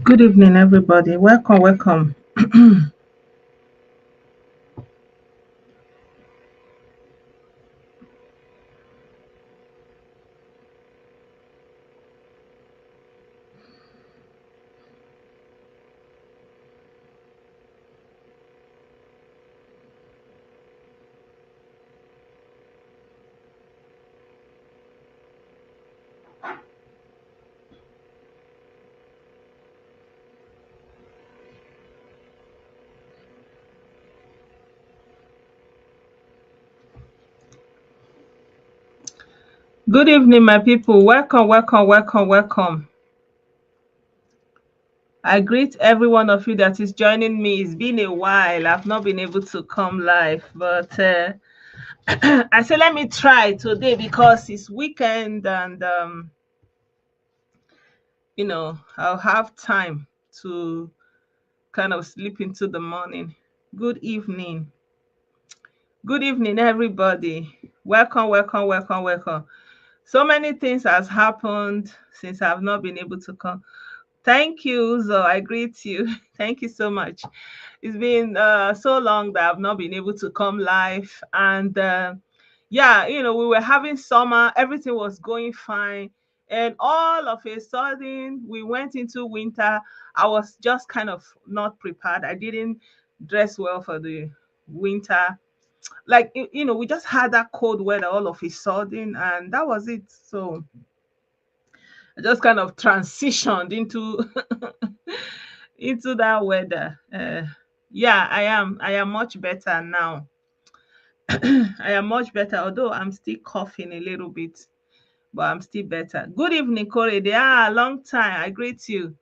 Good evening, everybody. Welcome, welcome. Good evening, my people. Welcome, welcome, welcome, welcome. I greet every one of you that is joining me. It's been a while. I've not been able to come live, but I said let me try today because it's weekend and I'll have time to kind of sleep into the morning. Good evening. Good evening, everybody. Welcome, welcome, welcome, welcome. So many things has happened since I've not been able to come. Thank you, Zo. I greet you. Thank you so much. It's been so long that I've not been able to come live. And yeah, we were having summer, everything was going fine. And all of a sudden, we went into winter. I was just kind of not prepared. I didn't dress well for the winter. Like, we just had that cold weather all of a sudden, and that was it. So I just kind of transitioned into into that weather. Yeah, I am much better now. I am much better, although I'm still coughing a little bit, but I'm still better. Good evening, Corey. Long time. I greet you.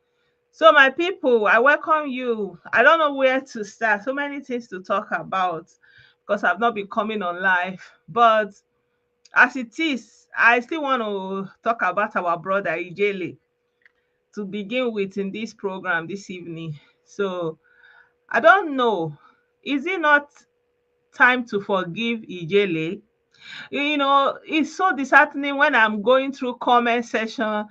So, my people, I welcome you. I don't know where to start. So many things to talk about because I've not been coming on live. But as it is, I still want to talk about our brother Ijele to begin with in this program this evening. So I don't know. Is it not time to forgive Ijele? It's so disheartening when I'm going through comment section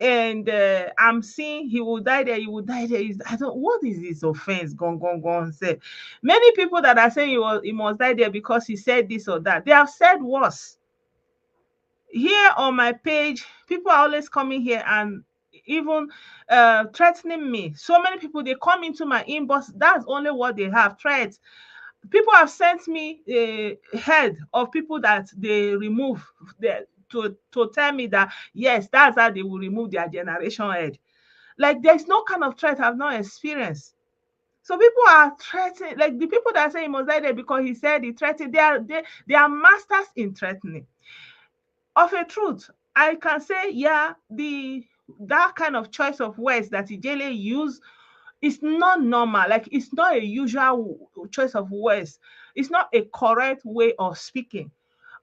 and I'm seeing he will die there, he will die there. I don't what is his offense? Gone. Say many people that are saying he must die there because he said this or that. They have said worse. Here on my page, people are always coming here and even threatening me. So many people they come into my inbox. That's only what they have threats. People have sent me a head of people that they remove to tell me that yes, that's how they will remove their generation head. Like there's no kind of threat I've not experienced. So people are threatening, like the people that say he must die there because he said he threatened. They are masters in threatening. Of a truth, I can say, yeah, the that kind of choice of words that Ijele use is not normal. Like it's not a usual choice of words. It's not a correct way of speaking.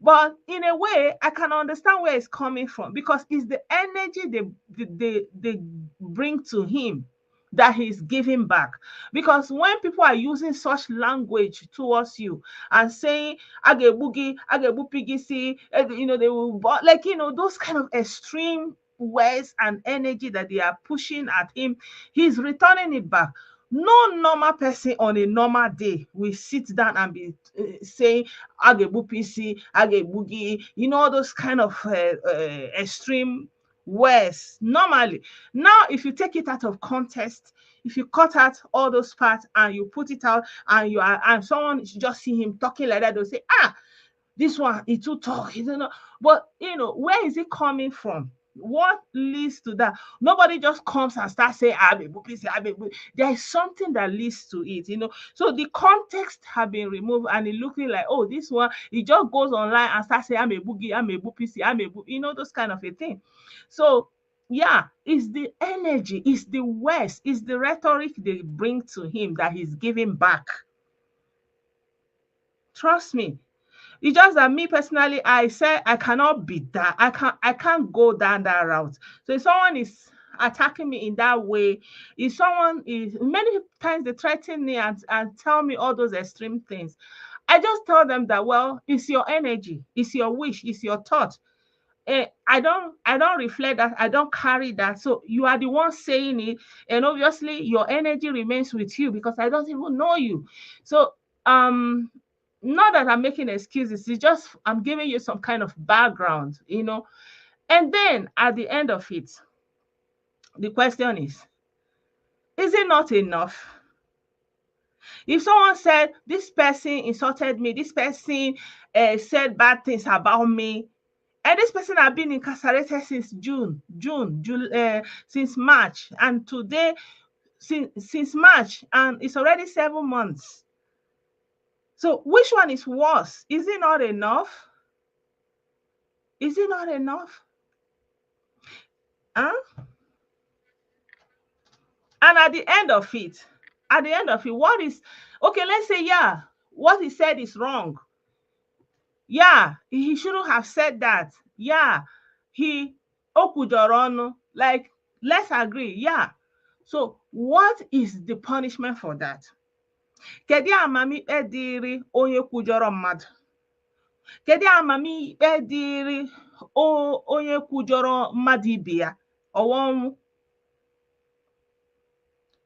But in a way, I can understand where it's coming from because it's the energy they bring to him that he's giving back. Because when people are using such language towards you and saying "agebugi, agebupigisi," they will like those kind of extreme words and energy that they are pushing at him, he's returning it back. No normal person on a normal day will sit down and be saying agebupisi, agebugi, all those kind of extreme words normally. Now, if you take it out of context, if you cut out all those parts and you put it out and someone just see him talking like that, they'll say, this one he too talk, But where is it coming from? What leads to that? Nobody just comes and starts saying, I'm a bookie, I'm a bookie. There is something that leads to it, you know. So the context have been removed and it looking like, oh, this one, it just goes online and starts saying, I'm a boogie, I'm a bookie, I'm a boogie, you know, those kind of a thing. So yeah, it's the energy, it's the words, it's the rhetoric they bring to him that he's giving back. Trust me. It's just that me personally, I said I cannot be that. I can't go down that route. So if someone is attacking me in that way, if someone is many times they threaten me and tell me all those extreme things, I just tell them that well, it's your energy, it's your wish, it's your thought. I don't reflect that, I don't carry that. So you are the one saying it, and obviously your energy remains with you because I don't even know you. So um not that I'm making excuses, it's just I'm giving you some kind of background, you know. And then at the end of it, the question is it not enough? If someone said this person insulted me, this person said bad things about me, and this person have been incarcerated since since March, and today, since March, and it's already 7 months. So which one is worse? Is it not enough? Is it not enough? Huh? And at the end of it, what is okay? Let's say, yeah, what he said is wrong. Yeah, he shouldn't have said that. Yeah, he okudorono. Like, let's agree. Yeah. So, what is the punishment for that? Kedu amamikpe dịrị onye kwujọrọ mmadụ? Kedu amamikpe dịrị onye kwujọrọ mmadụ ibe ya? Ọwa ọnwụ?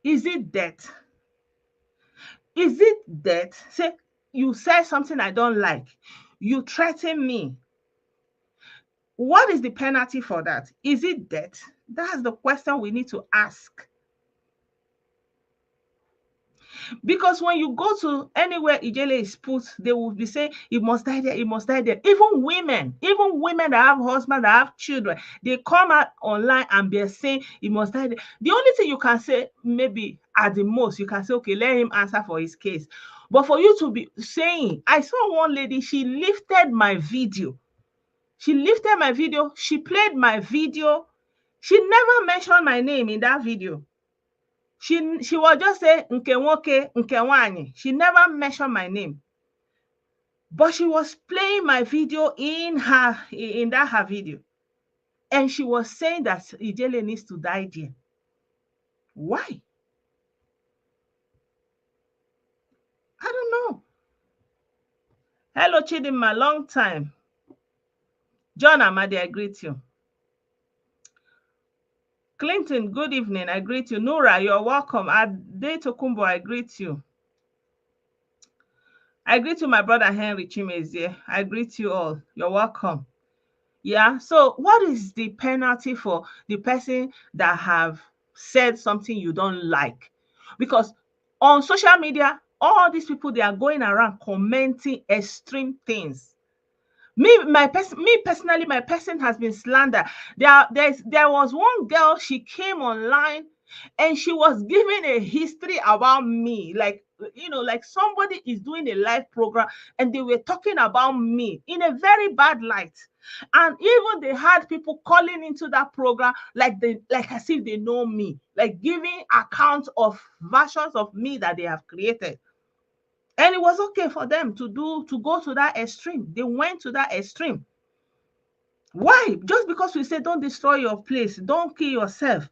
Is it death? Is it death? Say, you said something I don't like. You threaten me. What is the penalty for that? Is it death? That's the question we need to ask. Because when you go to anywhere Ijele is put, they will be saying, it must die there, it must die there. Even women that have husbands, that have children, they come out online and be saying, it must die there. The only thing you can say, maybe at the most, you can say, okay, let him answer for his case. But for you to be saying, I saw one lady, she lifted my video. She played my video. She never mentioned my name in that video. She was just say nke nwoke, nke nwanyi. She never mentioned my name. But she was playing my video in her video. And she was saying that Ijele needs to die there. Why? I don't know. Hello, Chidinma, long time. John Amadi, I greet you. Clinton, good evening. I greet you. Nora, you're welcome. Ade Tokumbo, I greet you. I greet you, my brother Henry Chimezie. I greet you all. You're welcome. Yeah. So, what is the penalty for the person that have said something you don't like? Because on social media, all these people, they are going around commenting extreme things. Me personally, my person has been slandered. There was one girl, she came online and she was giving a history about me, like, you know, like somebody is doing a live program and they were talking about me in a very bad light. And even they had people calling into that program like as if they know me, like giving accounts of versions of me that they have created. And it was okay for them to go to that extreme. They went to that extreme. Why? Just because we say don't destroy your place, don't kill yourself.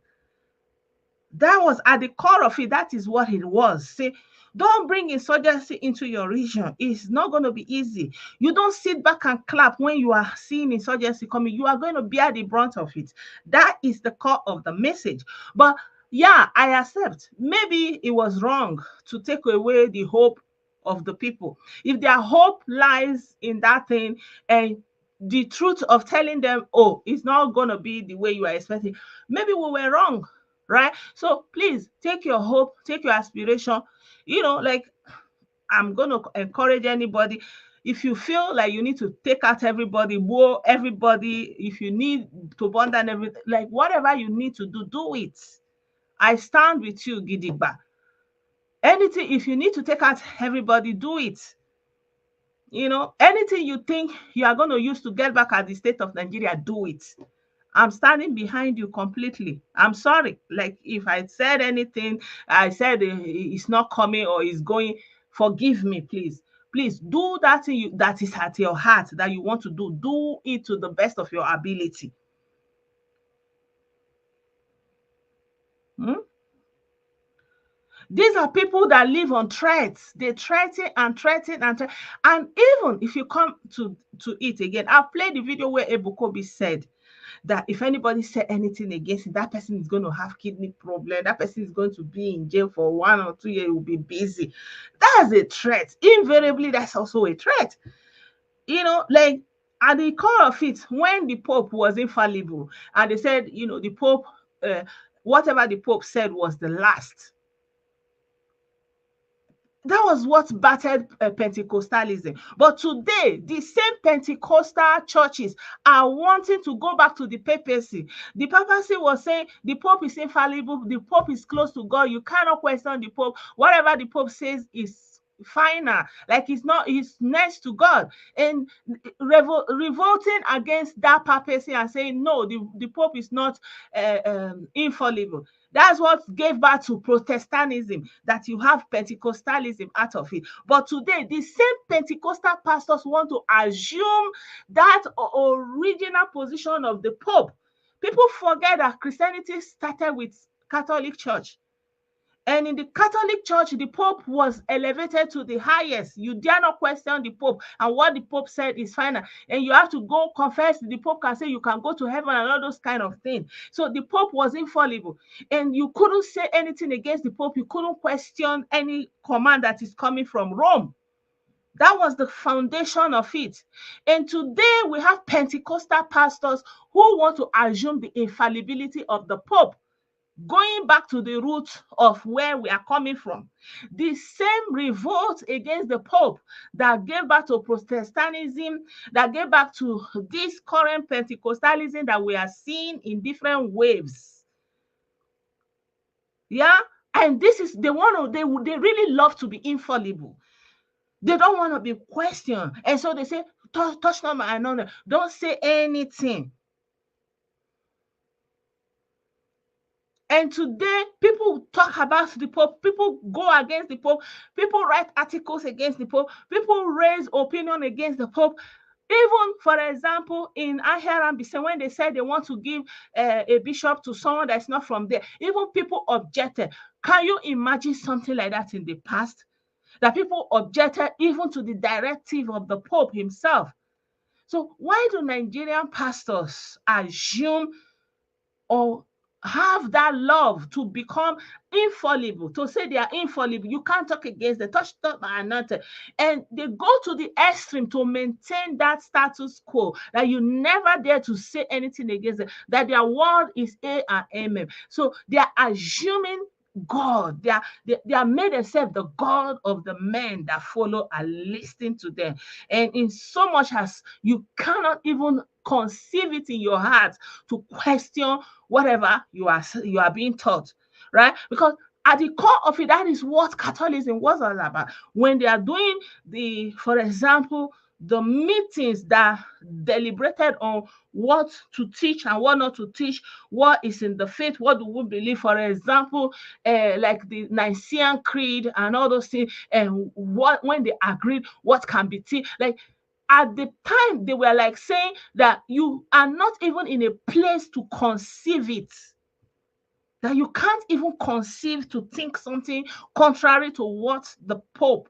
That was at the core of it. That is what it was. Say, don't bring insurgency into your region. It's not going to be easy. You don't sit back and clap when you are seeing insurgency coming. You are going to bear the brunt of it. That is the core of the message. But yeah, I accept. Maybe it was wrong to take away the hope of the people. If their hope lies in that thing and the truth of telling them, oh, it's not going to be the way you are expecting, maybe we were wrong, right? So please take your hope, take your aspiration. You know, like, I'm going to encourage anybody. if you feel like you need to take out everybody, whoa, everybody, if you need to burn down everything, like whatever you need to do, do it. I stand with you, Gidigba. Anything, if you need to take out everybody, do it. Anything you think you are going to use to get back at the state of Nigeria, do it. I'm standing behind you completely. I'm sorry. Like, if I said anything, I said it's not coming or it's going, forgive me, please. Please do that thing that is at your heart that you want to do. Do it to the best of your ability. These are people that live on threats. They threaten and threaten and threaten. And even if you come to it again, I've played the video where Ebukobi said that if anybody said anything against it, that person is going to have kidney problem. That person is going to be in jail for 1 or 2 years. Will be busy. That's a threat. Invariably, that's also a threat. Like at the core of it, when the Pope was infallible, and they said, the Pope, whatever the Pope said was the last. That was what battered Pentecostalism. But today, the same Pentecostal churches are wanting to go back to the papacy. The papacy was saying the Pope is infallible, the Pope is close to God. You cannot question the Pope. Whatever the Pope says is final. Like he's next to God. And revolting against that papacy and saying, no, the Pope is not infallible. That's what gave birth to Protestantism, that you have Pentecostalism out of it. But today, the same Pentecostal pastors want to assume that original position of the Pope. People forget that Christianity started with Catholic Church. And in the Catholic Church, the Pope was elevated to the highest. You dare not question the Pope. And what the Pope said is final. And you have to go confess. The Pope can say you can go to heaven and all those kind of things. So the Pope was infallible. And you couldn't say anything against the Pope. You couldn't question any command that is coming from Rome. That was the foundation of it. And today we have Pentecostal pastors who want to assume the infallibility of the Pope, going back to the root of where we are coming from. The same revolt against the Pope that gave back to Protestantism, that gave back to this current Pentecostalism that we are seeing in different waves. Yeah, and this is they really love to be infallible. They don't want to be questioned, and so they say, touch not my anointing, don't say anything. And today, people talk about the Pope, people go against the Pope, people write articles against the Pope, people raise opinion against the Pope. Even, for example, in Ahia and Bise, when they said they want to give a bishop to someone that's not from there, even people objected. Can you imagine something like that in the past? That people objected even to the directive of the Pope himself. So why do Nigerian pastors assume or have that love to become infallible, to say they are infallible? You can't talk against the touch not by another. And they go to the extreme to maintain that status quo, that you never dare to say anything against it, that their word is A and Amen. So they are assuming God. They are made themselves the God of the men that follow and listen to them. And in so much as you cannot even conceive it in your heart to question whatever you are being taught, right? Because at the core of it, that is what Catholicism was all about. When they are doing for example, the meetings that deliberated on what to teach and what not to teach, what is in the faith, what do we believe, for example, like the Nicene Creed and all those things, and when they agreed what can be teach, like at the time they were like saying that you are not even in a place to conceive it, that you can't even conceive to think something contrary to what the Pope,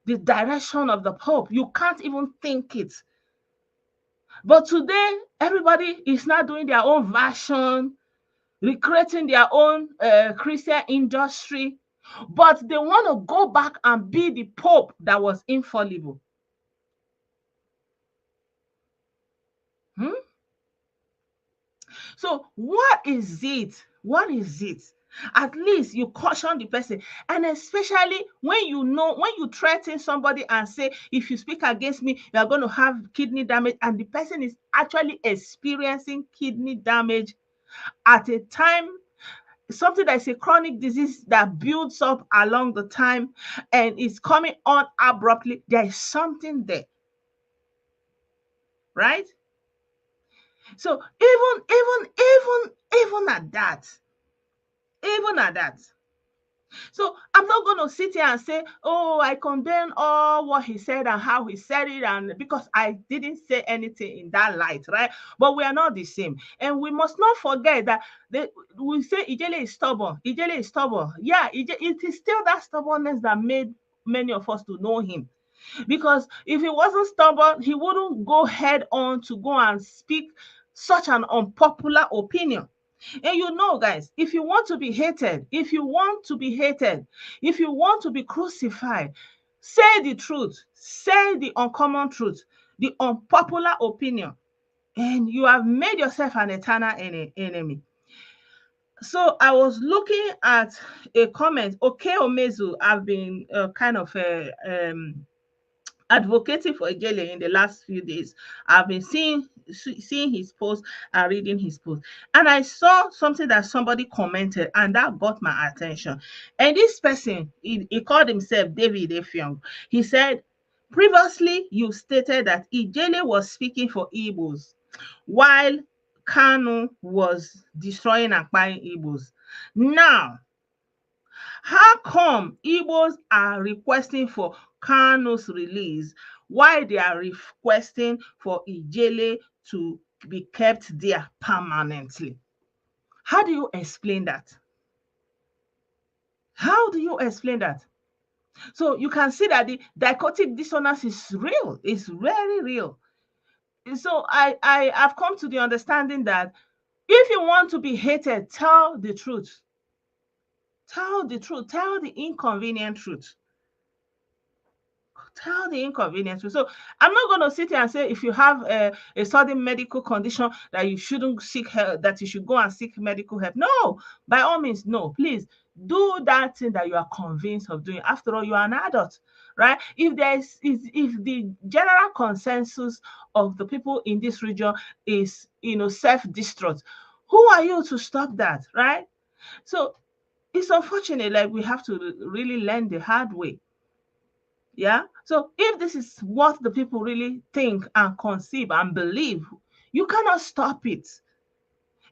the direction of the Pope, you can't even think it. But today, everybody is now doing their own version, recreating their own Christian industry, but they want to go back and be the Pope that was infallible. So what is it? What is it At least you caution the person. And especially when you know, when you threaten somebody and say, if you speak against me, you are going to have kidney damage, and the person is actually experiencing kidney damage at a time, something that is a chronic disease that builds up along the time and is coming on abruptly, there is something there, right? So even at that, even at that, so I'm not going to sit here and say, oh, I condemn all what he said and how he said it, and because I didn't say anything in that light, right? But we are not the same. And we must not forget that we say Ijele is stubborn. Ijele is stubborn. Yeah, it is still that stubbornness that made many of us to know him. Because if he wasn't stubborn, he wouldn't go head on to go and speak such an unpopular opinion. And you know, guys, if you want to be hated, if you want to be hated, if you want to be crucified, say the truth, say the uncommon truth, the unpopular opinion, and you have made yourself an eternal enemy. So I was looking at a comment. Okay, Omezu, I've been kind of advocating for Ijele in the last few days. I've been seeing his post and reading his post. And I saw something that somebody commented, and that got my attention. And this person, he called himself David Effiong. He said, previously you stated that Ijele was speaking for Igbos while Kanu was destroying and buying Igbos. Now, how come Igbos are requesting for Kanu's release while they are requesting for Ijele to be kept there permanently? How do you explain that? How do you explain that? So you can see that the dichotic dissonance is real. It's very real. So I have come to the understanding that if you want to be hated, tell the truth. Tell the truth. Tell the inconvenient truth. Tell the inconvenience. So I'm not going to sit here and say if you have a sudden medical condition that you shouldn't seek help, that you should go and seek medical help. No, by all means, no. Please do that thing that you are convinced of doing. After all, you are an adult, right? If the general consensus of the people in this region is self-destruct, who are you to stop that, right? So it's unfortunate, like we have to really learn the hard way. Yeah. So if this is what the people really think and conceive and believe, you cannot stop it.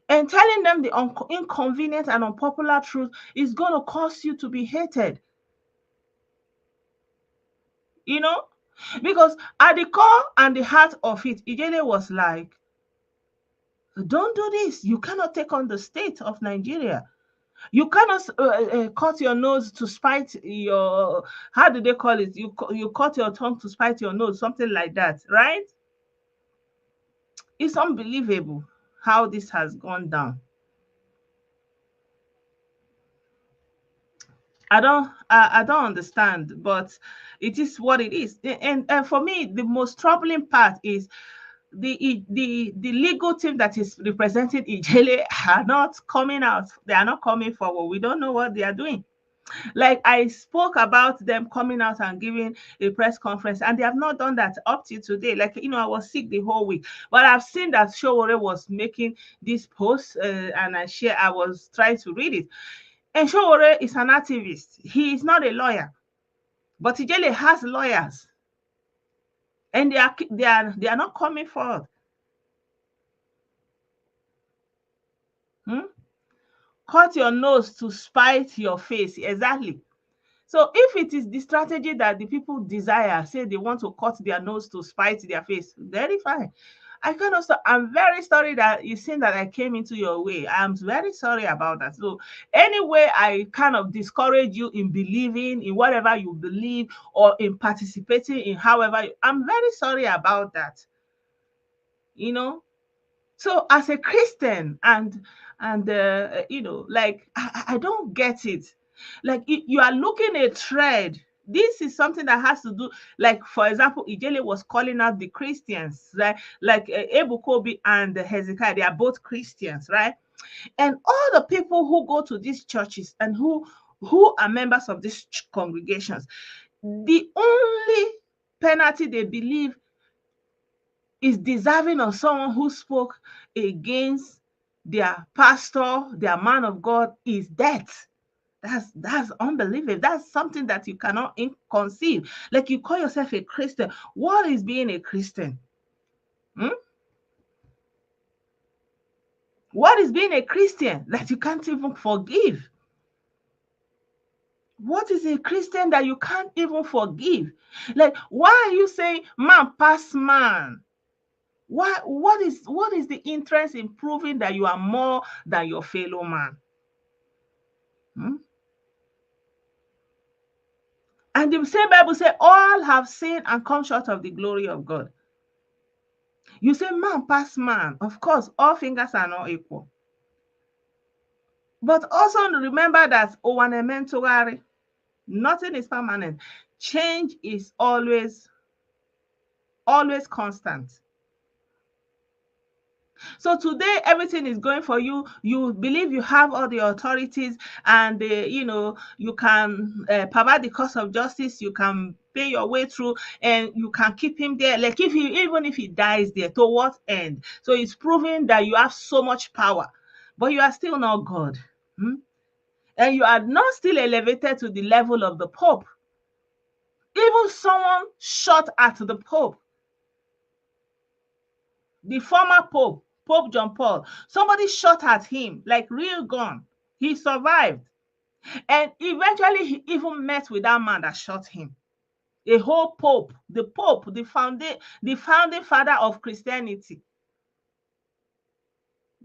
And telling them the inconvenient and unpopular truth is going to cause you to be hated. You know? Because at the core and the heart of it, Ijele was like, don't do this. You cannot take on the state of Nigeria. You cannot cut your nose to spite your, how do they call it? You cut your tongue to spite your nose, something like that, right? It's unbelievable how this has gone down. I don't understand, but it is what it is. And for me, the most troubling part is the legal team that is representing Ijele are not coming out. They are not coming forward. We don't know what they are doing. Like I spoke about them coming out and giving a press conference, and they have not done that up to today. Like, I was sick the whole week, but I've seen that Sowore was making this post, and I was trying to read it. And Sowore is an activist. He is not a lawyer, but Ijele has lawyers, and they are not coming forward. Cut your nose to spite your face. Exactly. So if it is the strategy that the people desire, say they want to cut their nose to spite their face, very fine. I'm very sorry that you seen that I came into your way. I'm very sorry about that. So anyway, I kind of discourage you in believing in whatever you believe or in participating in I'm very sorry about that. So as a Christian and like I don't get it. Like you are looking a thread this is something that has to do, like, for example, Ijele was calling out the Christians, right? Like Ebukobi and Hezekiah, they are both Christians, right? And all the people who go to these churches and who are members of these congregations, the only penalty they believe is deserving of someone who spoke against their pastor, their man of God, is death. That's unbelievable. That's something that you cannot conceive. Like, you call yourself a Christian. What is being a Christian? What is being a Christian that you can't even forgive? What is a Christian that you can't even forgive? Like, why are you saying man pass man? What is the interest in proving that you are more than your fellow man? And the same Bible says, all have sinned and come short of the glory of God. You say man pass man. Of course, all fingers are not equal. But also remember that nothing is permanent. Change is always constant. So today, everything is going for you. You believe you have all the authorities, and you can pervert the course of justice. You can pay your way through, and you can keep him there. Like, even if he dies there, to what end? So it's proving that you have so much power, but you are still not God, and you are not still elevated to the level of the Pope. Even someone shot at the Pope, the former Pope, Pope John Paul. Somebody shot at him, like real gun. He survived. And eventually he even met with that man that shot him. A whole Pope, the founding father of Christianity.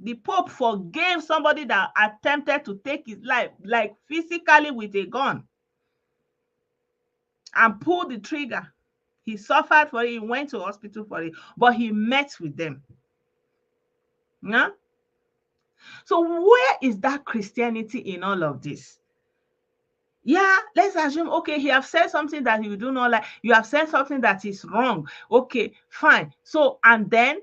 The Pope forgave somebody that attempted to take his life, like physically with a gun, and pulled the trigger. He suffered for it. He went to hospital for it, but he met with them. Yeah. So where is that Christianity in all of this? Yeah, let's assume, okay, he have said something that you do not like. You have said something that is wrong. Okay, fine. So, and then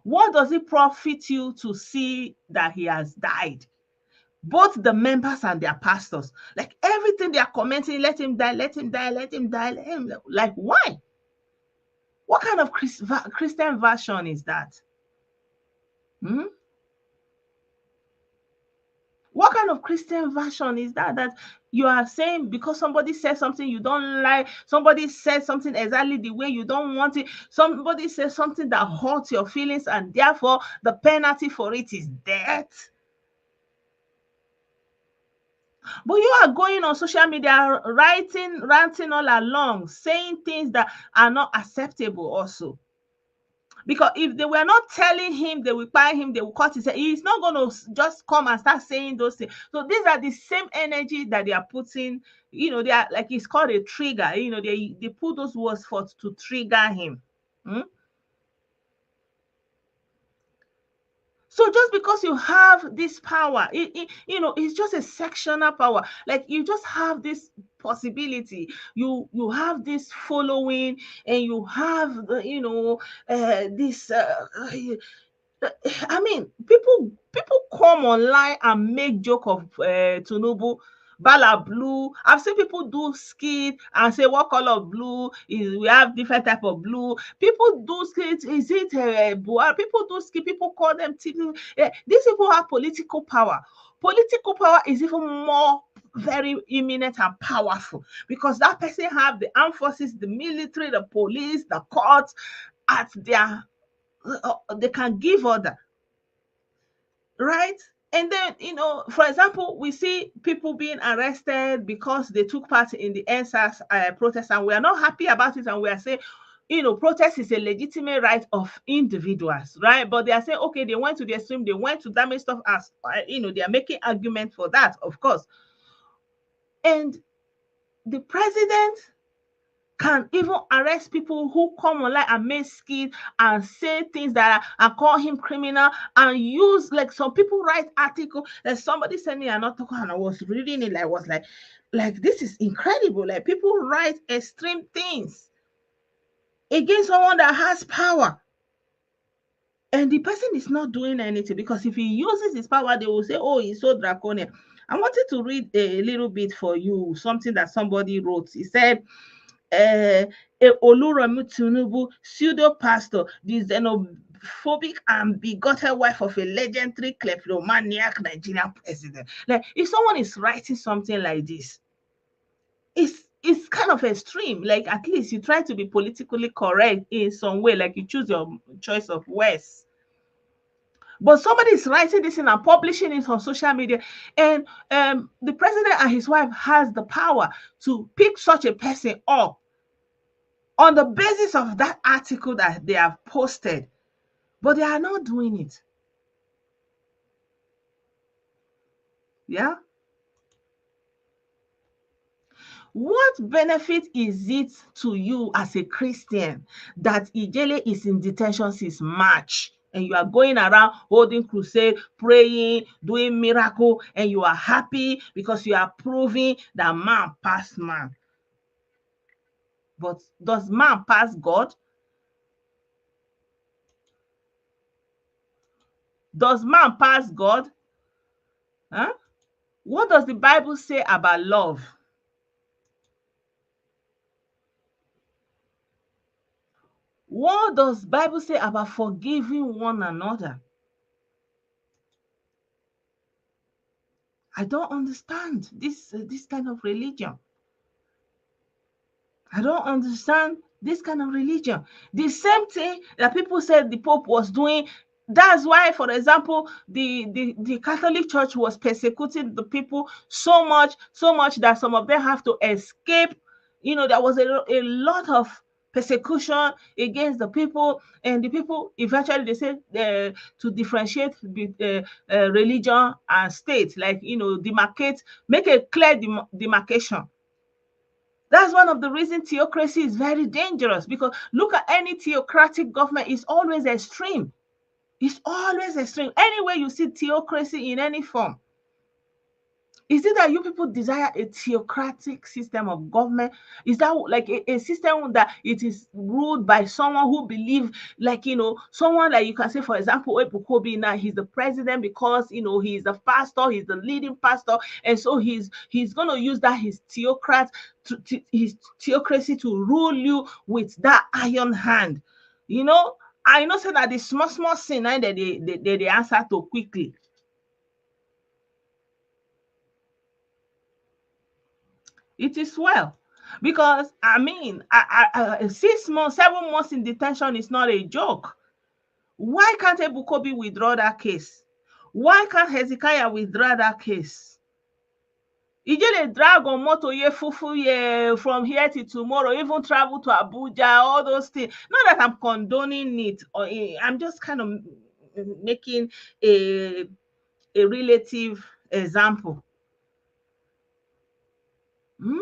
what does it profit you to see that he has died? Both the members and their pastors, like, everything they are commenting, let him die, let him die, let him die, let him. Like, why? What kind of Christian version is that? What kind of Christian version is that? That you are saying because somebody said something you don't like, somebody said something exactly the way you don't want it, somebody says something that hurts your feelings, and therefore the penalty for it is death. But you are going on social media, ranting all along, saying things that are not acceptable also. Because if they were not telling him, they will fire him, they will cut his head. He's not going to just come and start saying those things. So these are the same energy that they are putting, they are, like, it's called a trigger. They put those words forth to trigger him. So just because you have this power, it's just a sectional power. Like, you just have this possibility. You have this following, and you have this. I mean, people come online and make joke of Tinubu. Bala blue. I've seen people do skit and say, what color of blue is? We have different type of blue. People do skit. Is it Buhari? People do skit. People call them these people have political power. Political power is even more very imminent and powerful, because that person have the armed forces, the military, the police, the courts at their. They can give order, right? And then, for example, we see people being arrested because they took part in the EndSARS protest, and we are not happy about it, and we are saying, protest is a legitimate right of individuals, right? But they are saying, okay, they went to the extreme, they went to damage stuff, as they are making argument for that, of course. And the president can even arrest people who come online and make skits and say things and call him criminal, and use, like, some people write article. Like, somebody sent me an article and I was reading it, I was like, Like, this is incredible. Like, people write extreme things against someone that has power, and the person is not doing anything, because if he uses his power, they will say, oh, he's so draconian. I wanted to read a little bit for you, something that somebody wrote. He said, uh, Oluremi Tinubu, pseudo pastor, the xenophobic and bigoted wife of a legendary kleptomaniac Nigerian president. Like, if someone is writing something like this, it's kind of extreme. Like, at least you try to be politically correct in some way, like you choose your choice of words. But somebody is writing this in and publishing it on social media, and the president and his wife has the power to pick such a person up on the basis of that article that they have posted, but they are not doing it. Yeah. What benefit is it to you as a Christian that Ijele is in detention since March, and you are going around holding crusade, praying, doing miracle, and you are happy because you are proving that man passed man? But does man pass God? Does man pass God? Huh? What does the Bible say about love? What does Bible say about forgiving one another? I don't understand this kind of religion. I don't understand this kind of religion. The same thing that people said the Pope was doing. That's why, for example, the Catholic Church was persecuting the people so much that some of them have to escape. You know, there was a lot of persecution against the people, and the people eventually, they said, to differentiate religion and state, like, you know, demarcate, make a clear demarcation. That's one of the reasons theocracy is very dangerous, because look at any theocratic government, it's always extreme. It's always extreme. Anywhere you see theocracy in any form, is it that you people desire a theocratic system of government? Is that like a system that it is ruled by someone who believe, like, you know, someone like, you can say, for example, Ebukobi, now he's the president because, you know, he's the pastor, he's the leading pastor, and so he's gonna use that his theocracy to rule you with that iron hand. You know, I know say that the small sin that they answer to quickly. It is well. Because I mean, 6 months, 7 months in detention is not a joke. Why can't Ebukobi withdraw that case? Why can't Hezekiah withdraw that case? Ijele drag on motor ye fufu ye from here to tomorrow, even travel to Abuja, all those things. Not that I'm condoning it, or I'm just kind of making a relative example. Hmm?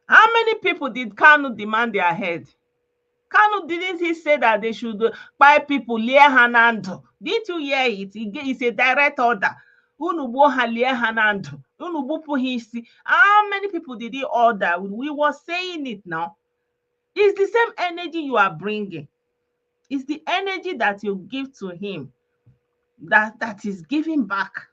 How many people did Kanu demand their head? Kanu, didn't he say that they should buy people lie hanando? Didn't you hear it? It's a direct order. Unubu ha lie hanando. Unubu puhisi. How many people did he order? We were saying it now. It's the same energy you are bringing. It's the energy that you give to him that is giving back.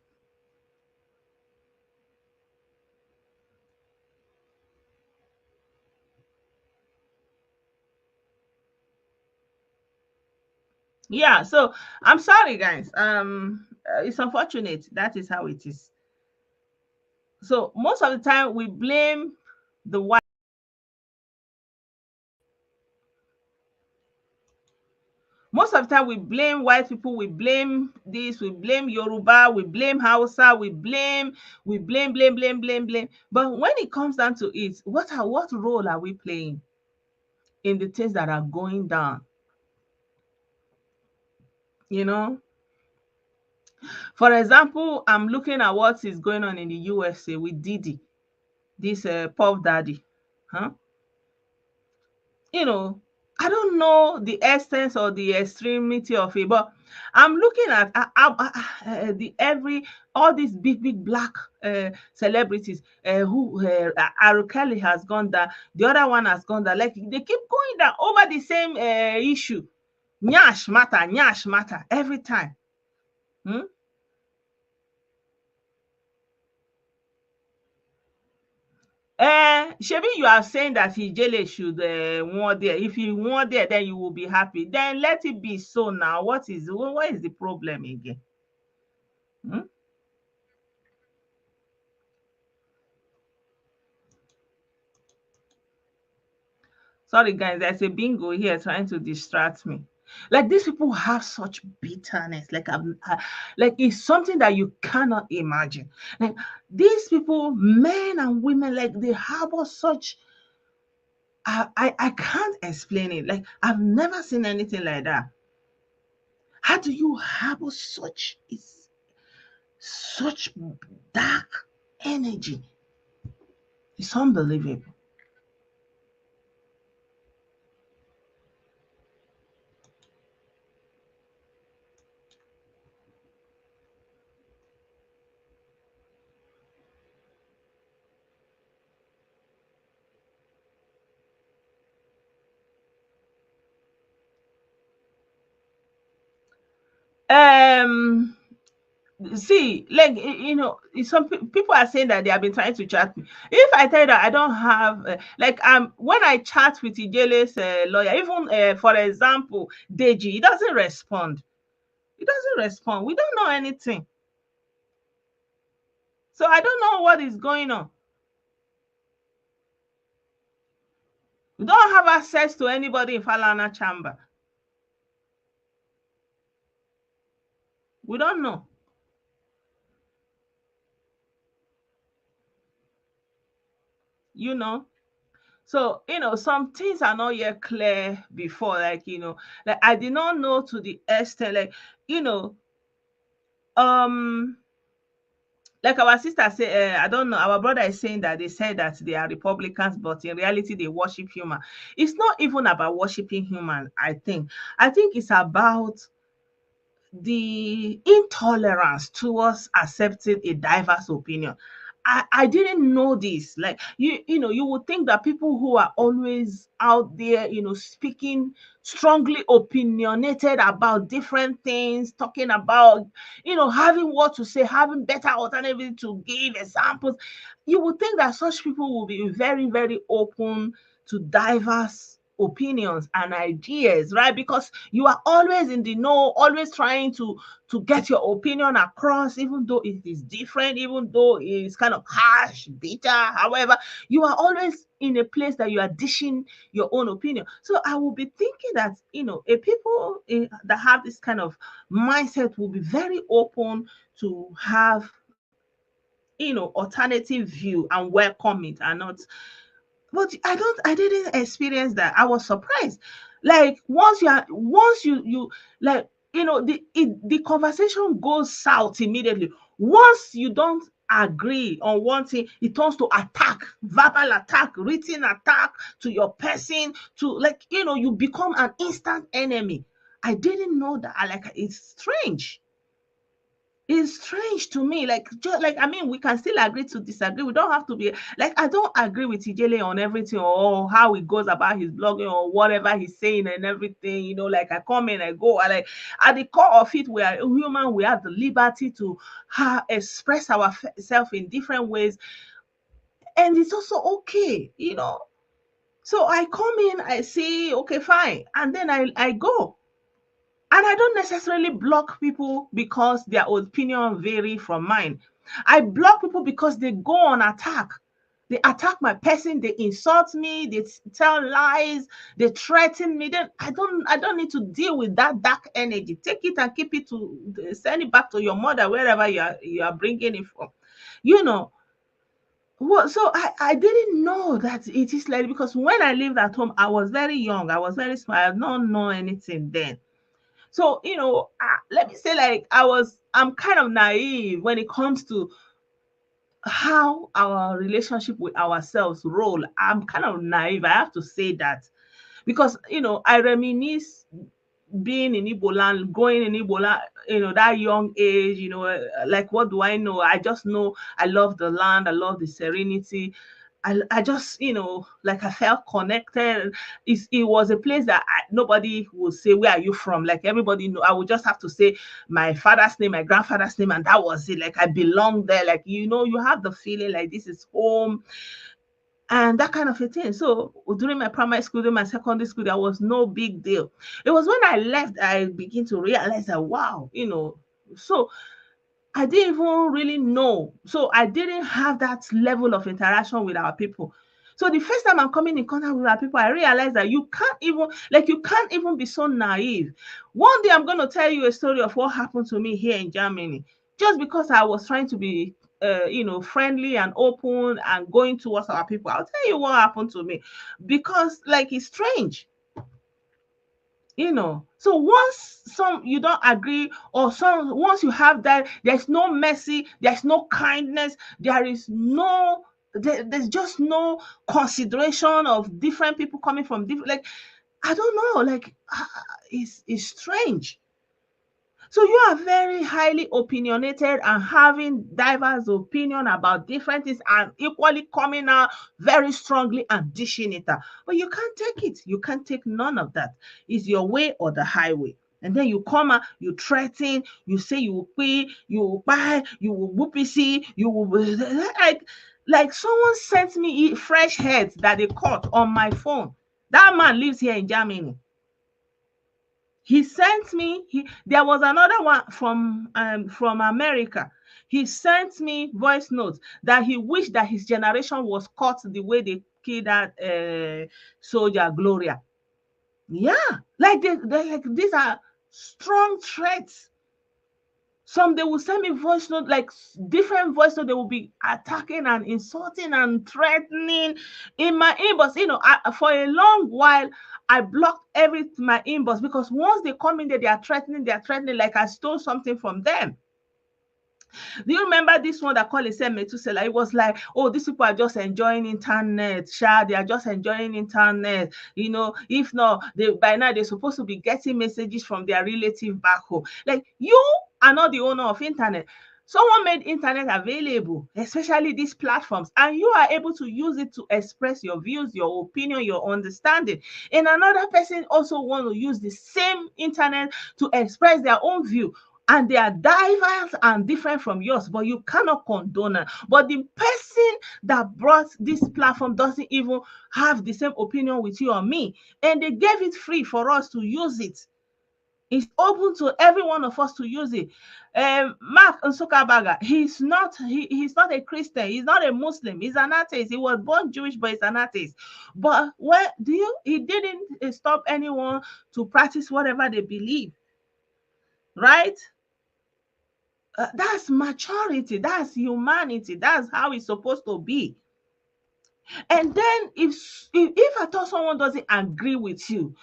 Yeah, so I'm sorry, guys. It's unfortunate. That is how it is. So most of the time we blame the white. Most of the time we blame white people, we blame this, we blame Yoruba, we blame Hausa, we blame. But when it comes down to it, what role are we playing in the things that are going down? You know, for example, I'm looking at what is going on in the USA with Diddy, this Puff Daddy, huh? You know, I don't know the essence or the extremity of it, but I'm looking at the every all these big black celebrities who R. Kelly has gone down, the other one has gone down. Like they keep going down over the same issue. Nyash matter every time. Hmm? Shebi, you are saying that Ijele should warn there. If you warn there, then you will be happy. Then let it be so now. What is the problem again? Hmm? Sorry, guys, there's a bingo here trying to distract me. Like these people have such bitterness. Like it's something that you cannot imagine. Like these people, men and women, like they harbor such. I can't explain it. Like I've never seen anything like that. How do you harbor such dark energy? It's unbelievable. Um, See, like some people are saying that they have been trying to chat me. If I tell you that I don't have when I chat with Ijele's lawyer, even for example, Deji, he doesn't respond. He doesn't respond. We don't know anything. So I don't know what is going on. We don't have access to anybody in Falana chamber. We don't know. You know. So, some things are not yet clear before, like I did not know to the extent, you know, um, like our sister say, I don't know, our brother is saying that they said that they are Republicans, but in reality, they worship human. It's not even about worshiping human, I think. I think it's about the intolerance towards accepting a diverse opinion. I didn't know this. Like you would think that people who are always out there, speaking strongly opinionated about different things, talking about, having what to say, having better alternative to give examples, you would think that such people will be very, very open to diverse opinions and ideas, right? Because you are always in the know, always trying to get your opinion across, even though it is different, even though it's kind of harsh, bitter. However, you are always in a place that you are dishing your own opinion. So I will be thinking that a people that have this kind of mindset will be very open to have alternative view and welcome it and not. But I didn't experience that. I was surprised. Like once you like the conversation goes south immediately. Once you don't agree on one thing, it turns to attack, verbal attack, written attack to your person, to you become an instant enemy. I didn't know that. It's strange. It's strange to me. Like, just like I mean, we can still agree to disagree. We don't have to be like I don't agree with Ijele on everything or how he goes about his blogging or whatever he's saying and everything. Like I come in, I go. I like at the core of it, we are human. We have the liberty to express ourselves in different ways, and it's also okay. So I come in, I say, okay, fine, and then I go. And I don't necessarily block people because their opinion vary from mine. I block people because they go on attack. They attack my person, they insult me, they tell lies, they threaten me. Then I don't need to deal with that dark energy. Take it and keep it to send it back to your mother wherever you are bringing it from. You know, so I didn't know that it is like because when I lived at home, I was very young, I was very small, I did not know anything then. So, let me say, like, I'm kind of naive when it comes to how our relationship with ourselves roll. I'm kind of naive. I have to say that because I reminisce being in Igbo land, going in Igbo land, that young age, like what do I know? I just know I love the land, I love the serenity. I just, like I felt connected. It was a place that nobody would say, where are you from? Like everybody know. I would just have to say my father's name, my grandfather's name, and that was it. Like I belong there. Like, you have the feeling like this is home and that kind of a thing. So during my primary school, during my secondary school, there was no big deal. It was when I left, I began to realize that, wow, so I didn't even really know. So I didn't have that level of interaction with our people. So the first time I'm coming in contact with our people, I realized that you can't even be so naive. One day I'm going to tell you a story of what happened to me here in Germany, just because I was trying to be, friendly and open and going towards our people. I'll tell you what happened to me, because like it's strange. So once some you don't agree, or some once you have that, there's no mercy, there's no kindness, there's just no consideration of different people coming from different, like, I don't know, like, it's strange. So you are very highly opinionated and having diverse opinion about different things, and equally coming out very strongly and dishing it out. But you can't take it. You can't take none of that. It's your way or the highway. And then you come out, you threaten, you say you will pay, you will buy, you will whoopee, you will like someone sent me fresh heads that they caught on my phone. That man lives here in Germany. He sent me, there was another one from America. He sent me voice notes that he wished that his generation was caught the way they killed that soldier Gloria. Yeah, like like these are strong threats. Some they will send me voice note, like different voice note. They will be attacking and insulting and threatening in my inbox. For a long while, I blocked my inbox, because once they come in there, they are threatening. They are threatening like I stole something from them. Do you remember this one that called itself Metusela? It was like, oh, these people are just enjoying internet, they are just enjoying internet. If not, by now they're supposed to be getting messages from their relative back home. Like, you are not the owner of internet. Someone made internet available, especially these platforms, and you are able to use it to express your views, your opinion, your understanding. And another person also want to use the same internet to express their own view, and they are diverse and different from yours, but you cannot condone it. But the person that brought this platform doesn't even have the same opinion with you or me, and they gave it free for us to use it. It's open to every one of us to use it. Mark Zuckerberg, he's not a Christian, he's not a Muslim, he's an atheist. He was born Jewish, but he's an atheist. But he didn't stop anyone to practice whatever they believe, right? That's maturity, that's humanity, that's how it's supposed to be. And then if at all someone doesn't agree with you,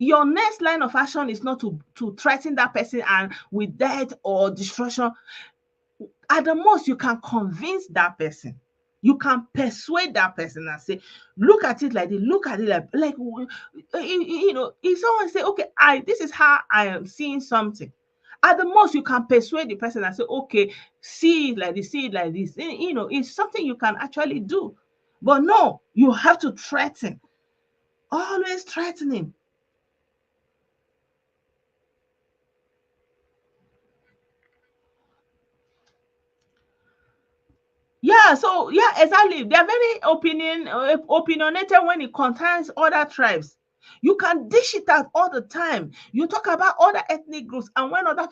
your next line of action is not to threaten that person and with death or destruction. At the most, you can convince that person, you can persuade that person and say, look at it like this, look at it like if someone say, okay, this is how I am seeing something, at the most you can persuade the person and say, okay, see it like this, see it like this. It's something you can actually do. But no, you have to threaten, always threatening. Yeah, so yeah, exactly. They're very opinionated when it concerns other tribes. You can dish it out all the time. You talk about other ethnic groups, and when other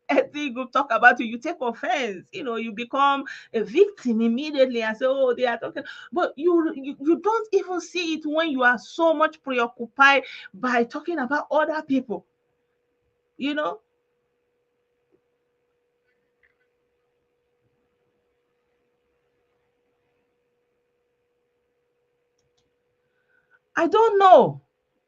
ethnic groups talk about you, you take offense. You become a victim immediately and say, "Oh, they are talking." But you don't even see it when you are so much preoccupied by talking about other people. You know, I don't know.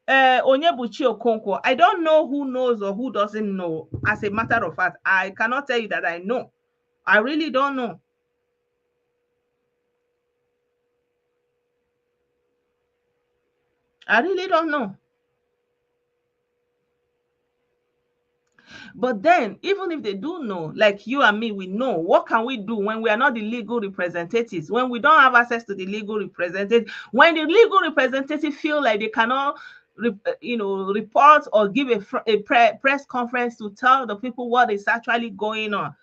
Onyebuchi Okonkwo. I don't know who knows or who doesn't know. As a matter of fact, I cannot tell you that I know. I really don't know. I really don't know. But then, even if they do know, like you and me, we know, what can we do when we are not the legal representatives, when we don't have access to the legal representative, when the legal representative feel like they cannot report or give a press conference to tell the people what is actually going on?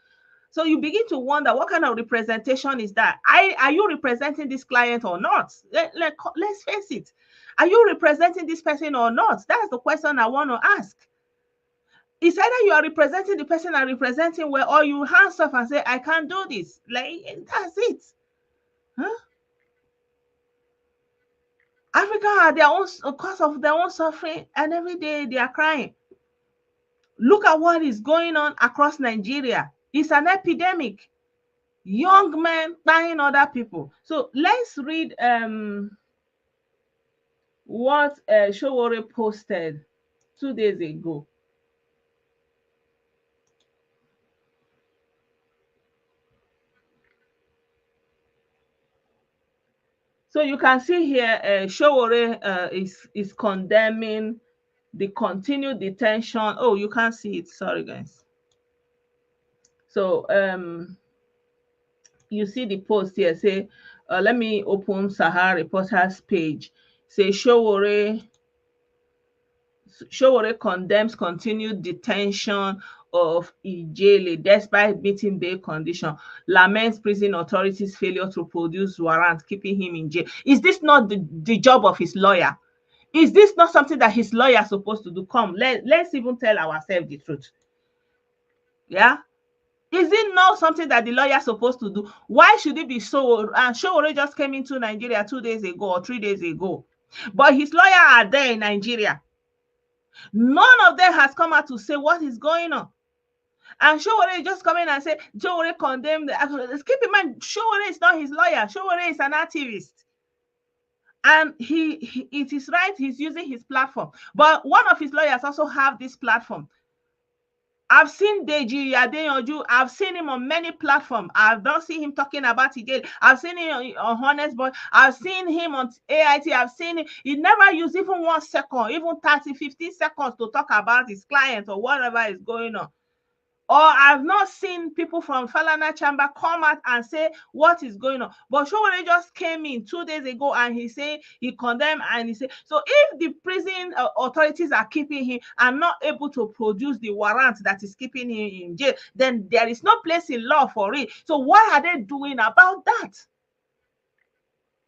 So you begin to wonder, what kind of representation is that? Are you representing this client or not? Let's face it. Are you representing this person or not? That's the question I want to ask. It's either you are representing the person and representing well, or you hands off and say, I can't do this. Like, that's it. Huh? Africa are their own cause of their own suffering, and every day they are crying. Look at what is going on across Nigeria. It's an epidemic. Young men buying other people. So let's read what Sowore posted 2 days ago. So you can see here, Sowore is condemning the continued detention. Oh, you can't see it. Sorry, guys. So you see the post here. Say, let me open Sahara Reporters page. Say Sowore condemns continued detention of Ijele despite meeting bail condition, laments prison authorities' failure to produce warrant keeping him in jail. Is this not the job of his lawyer? Is this not something that his lawyer is supposed to do? Come, let's even tell ourselves the truth. Yeah? Is it not something that the lawyer is supposed to do? Why should it be so? And Sowore just came into Nigeria 2 days ago or 3 days ago. But his lawyer are there in Nigeria. None of them has come out to say what is going on. And Sowore just come in and say, Sowore condemned. Keep in mind, Sowore is not his lawyer. Sowore is an activist. And it is right, he's using his platform. But one of his lawyers also have this platform. I've seen Deji Adeyanju. I've seen him on many platforms. I don't see him talking about it again. I've seen him on Honest Boy. I've seen him on AIT. I've seen him. He never used even 1 second, even 30, 15 seconds to talk about his client or whatever is going on. Or I've not seen people from Falana Chamber come out and say what is going on. But Sowore just came in 2 days ago and he said he condemned and he said, so if the prison authorities are keeping him and not able to produce the warrant that is keeping him in jail, then there is no place in law for it. So what are they doing about that?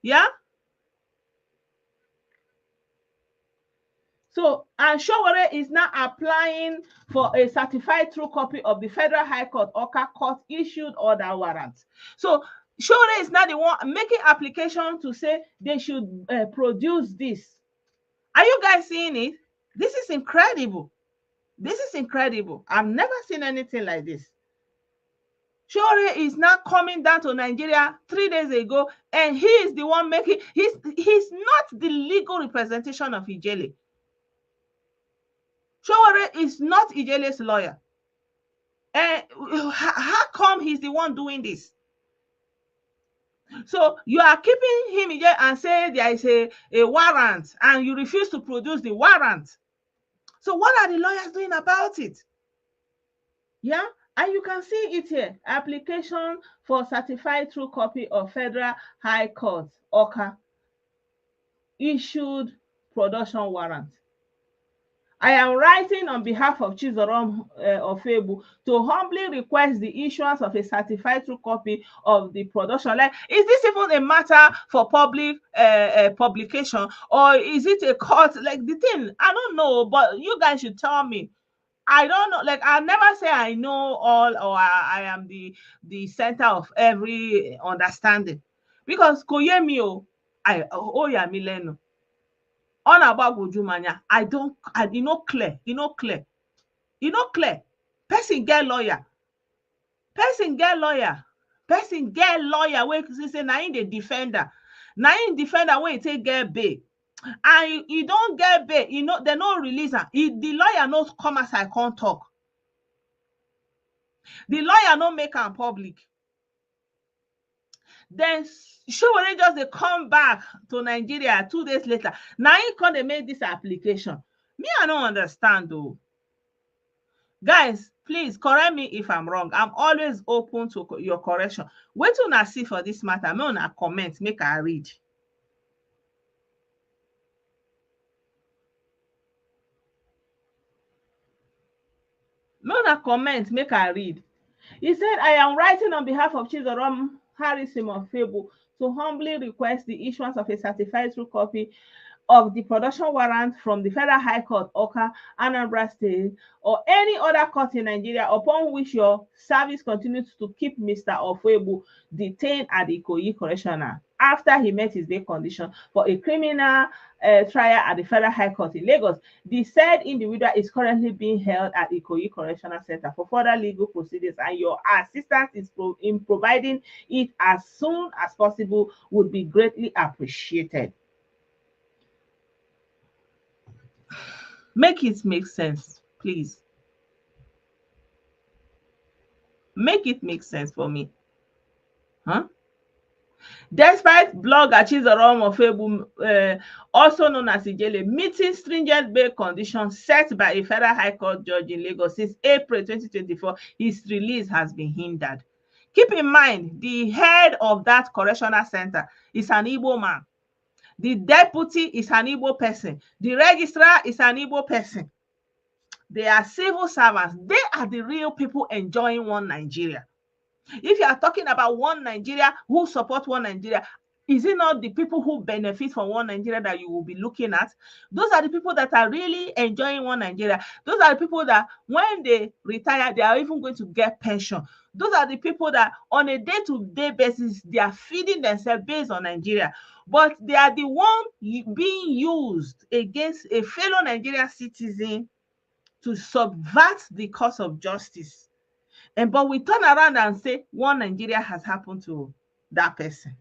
Yeah? So, and Sowore is now applying for a certified true copy of the Federal High Court Awka court issued order warrant. So, Sowore is now the one making application to say they should produce this. Are you guys seeing it? This is incredible. This is incredible. I've never seen anything like this. Sowore is now coming down to Nigeria 3 days ago, and he is the one making, he's not the legal representation of Ijele. Sowore is not Ijele's lawyer. How come he's the one doing this? So you are keeping him in jail and say there is a warrant and you refuse to produce the warrant. So what are the lawyers doing about it? Yeah, and you can see it here. Application for certified true copy of Federal High Court Awka issued production warrant. I am writing on behalf of Chizorom Ofebu to humbly request the issuance of a certified true copy of the production. Like, is this even a matter for public publication, or is it a court? Like, the thing, I don't know, but you guys should tell me. I don't know. Like, I never say I know all, or I am the center of every understanding, because koyemio, oya mileno. On about Gojumanya, clear. Person get lawyer. Person get lawyer. Wey say na him the defender. Na him defender when he take get bail. And you don't get bail, they no release am. The lawyer no come as I can't talk. The lawyer no make am public. Then Sowore just dey come back to Nigeria 2 days later. Now he come dey make this application. Me, I don't understand though. Guys, please correct me if I'm wrong. I'm always open to your correction. Wait till I see for this matter. Make una comment, make I read. Make una comment, make I read. He said, I am writing on behalf of Chizorom Harrison of Fable to humbly request the issuance of a certified true copy of the production warrant from the Federal High Court, Oka, Anambra State, or any other court in Nigeria upon which your service continues to keep Mr. Ofebu detained at the Ikoyi Correctional after he met his bail condition for a criminal trial at the Federal High Court in Lagos. The said individual is currently being held at Ikoyi Correctional Center for further legal proceedings, and your assistance in providing it as soon as possible would be greatly appreciated. Make it make sense, please. Make it make sense for me. Huh? Despite blogger Chizorom Ofebu, also known as Ijele, meeting stringent bail conditions set by a Federal High Court judge in Lagos since April 2024, his release has been hindered. Keep in mind, the head of that correctional center is an Igbo man. The deputy is an Igbo person. The registrar is an Igbo person. They are civil servants. They are the real people enjoying one Nigeria. If you are talking about one Nigeria, who support one Nigeria, is it not the people who benefit from one Nigeria that you will be looking at? Those are the people that are really enjoying one Nigeria. Those are the people that when they retire, they are even going to get pension. Those are the people that on a day-to-day basis, they are feeding themselves based on Nigeria. But they are the one being used against a fellow Nigerian citizen to subvert the cause of justice. But we turn around and say one Nigeria has happened to that person.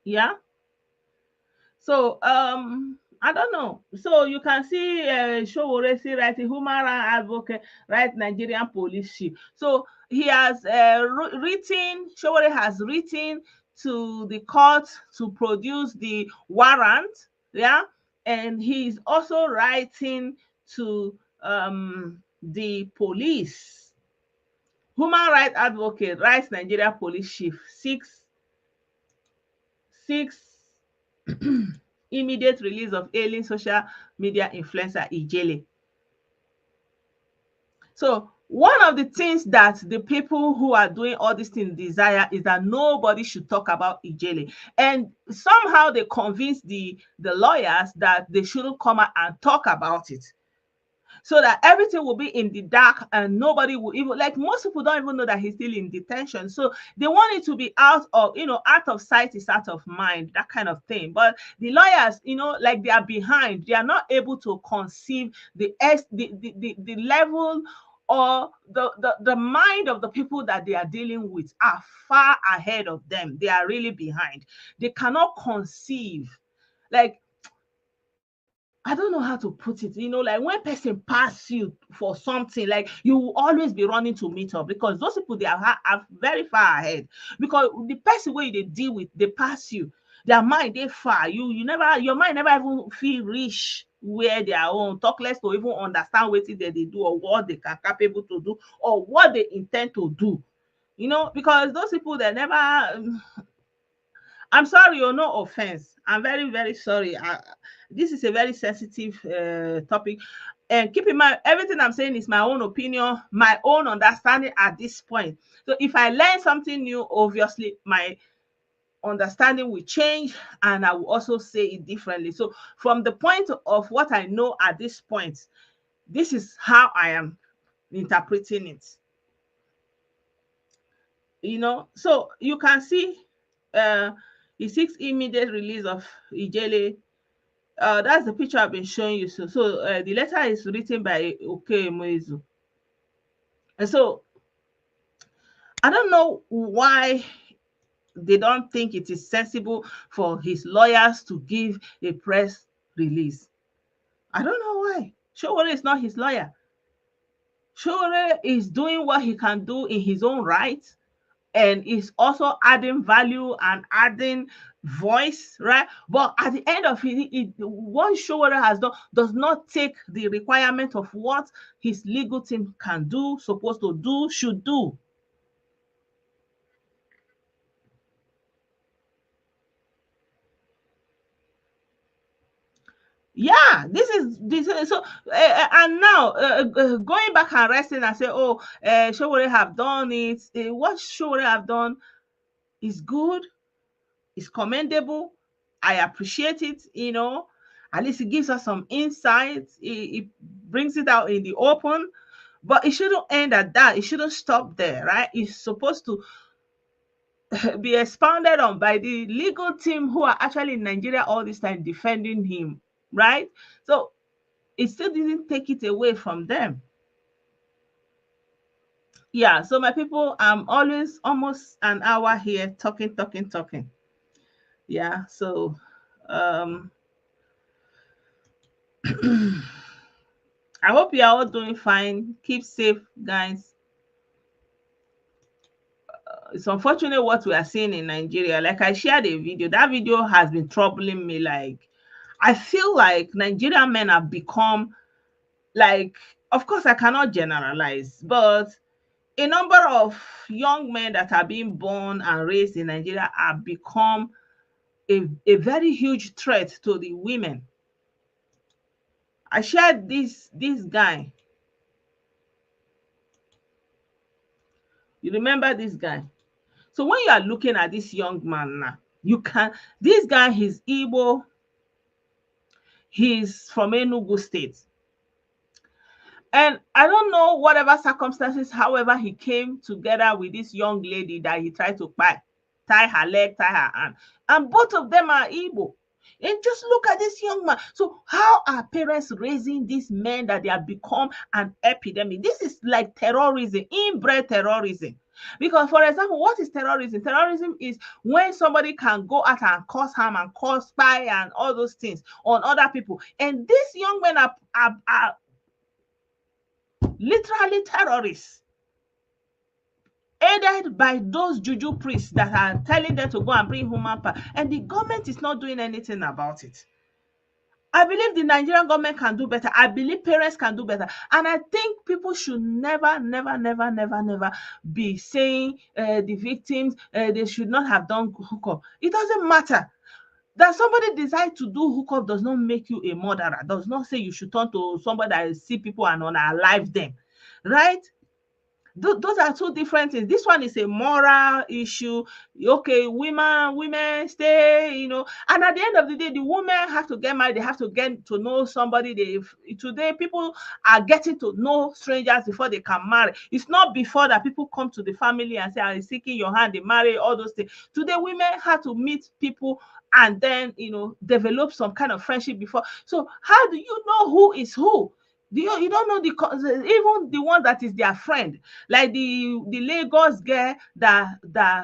Yeah. So I don't know. So you can see Showoresi writing human rights advocate, right? Nigerian police chief. So he has written, Showore has written to the court to produce the warrant. Yeah. And he's also writing to the police. Human rights advocate, right? Nigeria police chief, six immediate release of ailing social media influencer Ijele. So one of the things that the people who are doing all these things desire is that nobody should talk about Ijele. And somehow they convince the lawyers that they shouldn't come out and talk about it, so that everything will be in the dark and nobody will even, like, most people don't even know that he's still in detention. So they want it to be out of, out of sight is out of mind, that kind of thing. But the lawyers, like, they are behind. They are not able to conceive the level or the mind of the people that they are dealing with are far ahead of them. They are really behind. They cannot conceive, like, I don't know how to put it, like when person pass you for something, like you will always be running to meet up, because those people, they are very far ahead, because the person where they deal with, they pass you, their mind, they far, your mind never even feel reach where they are on, talk less to even understand what they do or what they can capable to do or what they intend to do, because those people, they never, I'm sorry, no offense. I'm very, very sorry. This is a very sensitive topic. And keep in mind, everything I'm saying is my own opinion, my own understanding at this point. So if I learn something new, obviously my understanding will change and I will also say it differently. So from the point of what I know at this point, this is how I am interpreting it. So you can see the 6th immediate release of Ijele. That's the picture I've been showing you. So the letter is written by Okemoezu. And so I don't know why they don't think it is sensible for his lawyers to give a press release. I don't know why. Showore is not his lawyer. Showore is doing what he can do in his own right. and is also adding value and adding voice, right? But at the end of it, what Sowore has done does not take the requirement of what his legal team can do, supposed to do, should do. Yeah, this is so and now going back and resting and say, oh, Sowore have done it. What Sowore have done is good, is commendable. I appreciate it, at least it gives us some insight. It brings it out in the open, but it shouldn't end at that. It shouldn't stop there, right? It's supposed to be expounded on by the legal team who are actually in Nigeria all this time defending him, right? So it still didn't take it away from them. Yeah, so my people, I'm always almost an hour here talking, talking, talking. Yeah, so um I hope you are all doing fine. Keep safe, guys. It's unfortunate what we are seeing in Nigeria. Like I shared a video, that video has been troubling me. Like, I feel like Nigerian men have become like, of course, I cannot generalize, but a number of young men that are being born and raised in Nigeria have become a very huge threat to the women. I shared this guy. You remember this guy? So when you are looking at this young man now, you can this guy, he's Igbo, he's from Enugu State. And I don't know whatever circumstances, however, he came together with this young lady that he tried to tie her leg, tie her hand. And both of them are Igbo. And just look at this young man. So, how are parents raising these men that they have become an epidemic? This is like terrorism, inbred terrorism. Because, for example, what is terrorism? Terrorism is when somebody can go out and cause harm and cause spy and all those things on other people. And these young men are literally terrorists, aided by those juju priests that are telling them to go and bring human power, and the government is not doing anything about it. I believe the Nigerian government can do better. I believe parents can do better. And I think people should never, never, never, never, never be saying the victims, they should not have done hookup. It doesn't matter. That somebody decide to do hookup does not make you a murderer, does not say you should turn to somebody that see people and unalive them, right? Those are two different things. This one is a moral issue. Okay, women stay, and at the end of the day, the women have to get married. They have to get to know somebody. Today people are getting to know strangers before they can marry. It's not before that people come to the family and say, I'm seeking your hand, they marry, all those things. Today women have to meet people and then develop some kind of friendship before. So how do you know who is who? You don't know even the one that is their friend, like the Lagos girl that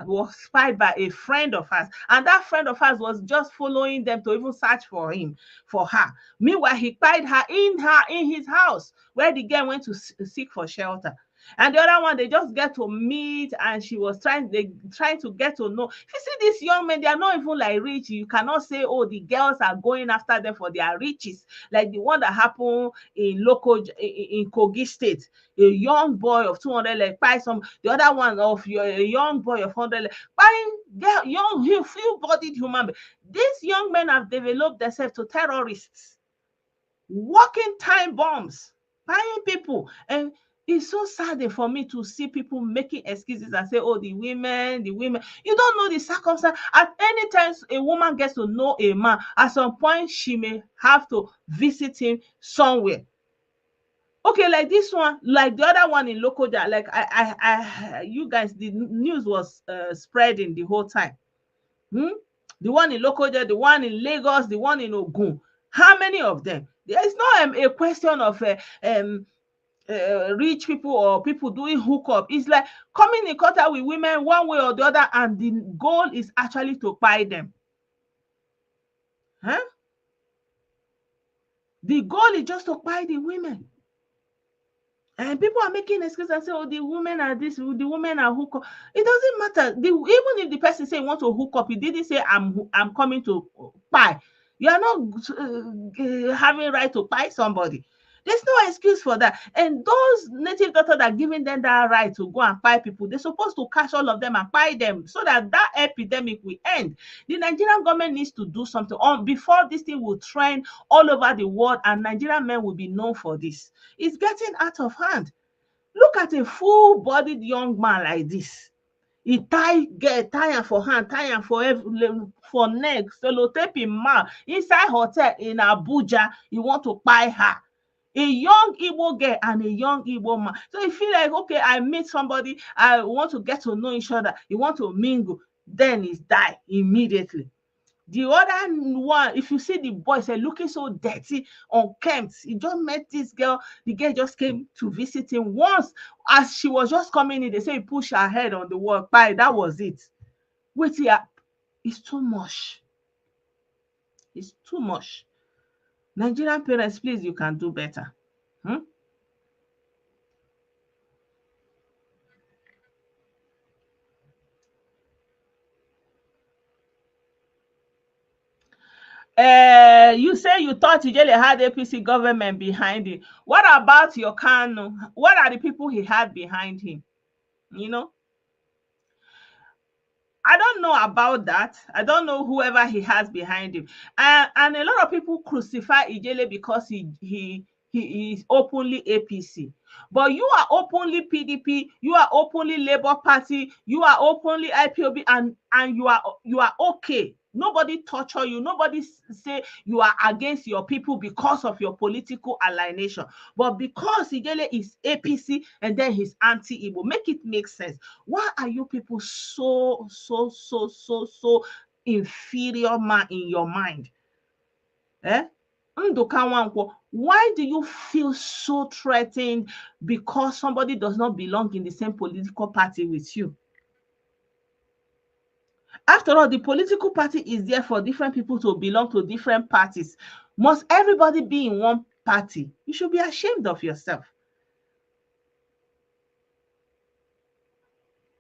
was spied by a friend of ours, and that friend of ours was just following them to even search for her. Meanwhile, he spied her in his house where the girl went to seek for shelter. And the other one, they just get to meet, and she was trying to get to know. If you see these young men, they are not even like rich. You cannot say, oh, the girls are going after them for their riches, like the one that happened in Kogi State. A young boy of 200 like buy some, the other one of a young boy of 100 like buying young full-bodied human being. These young men have developed themselves to terrorists, walking time bombs, buying people. And it's so sad for me to see people making excuses and say, oh, the women. You don't know the circumstance. At any time a woman gets to know a man, at some point she may have to visit him somewhere. Okay, like this one, like the other one in Lokoja, like you guys, the news was spreading the whole time. The one in Lokoja, the one in Lagos, the one in Ogun. How many of them? It's not a question of rich people or people doing hookup. It's like coming in contact with women one way or the other, and the goal is actually to buy them. Huh? The goal is just to buy the women. And people are making excuses and say, oh, the women are this, the women are hook up. It doesn't matter. Even if the person say want to hook up, he didn't say I'm coming to buy. You are not having right to buy somebody. There's no excuse for that. And those native doctors that are giving them that right to go and buy people, they're supposed to catch all of them and buy them so that that epidemic will end. The Nigerian government needs to do something on before this thing will trend all over the world, and Nigerian men will be known for this. It's getting out of hand. Look at a full-bodied young man like this. He tie am for hand, tie am for neck, sellotape him mouth inside hotel in Abuja. You want to buy her. A young Igbo girl and a young Igbo man. So you feel like, okay, I meet somebody, I want to get to know each other, you want to mingle, then he's die immediately. The other one, if you see the boy, say looking so dirty, unkempt. He just met this girl. The girl just came to visit him once. As she was just coming in, they say he pushed her head on the wall. Bye, that was it. Wait here. It's too much. It's too much. Nigerian parents, please, you can do better. You say you thought Ijele had APC government behind it. What about your Kanu? What are the people he had behind him? You know, I don't know about that. I don't know whoever he has behind him. And a lot of people crucify Ijele because he is openly APC. But you are openly PDP, you are openly Labour Party, you are openly IPOB, and you are okay. Nobody torture you. Nobody say you are against your people because of your political alienation. But because Igele is APC and then he's anti-Igbo, make it make sense. Why are you people so inferior man in your mind? Why do you feel so threatened because somebody does not belong in the same political party with you? After all, the political party is there for different people to belong to different parties. Must everybody be in one party? You should be ashamed of yourself.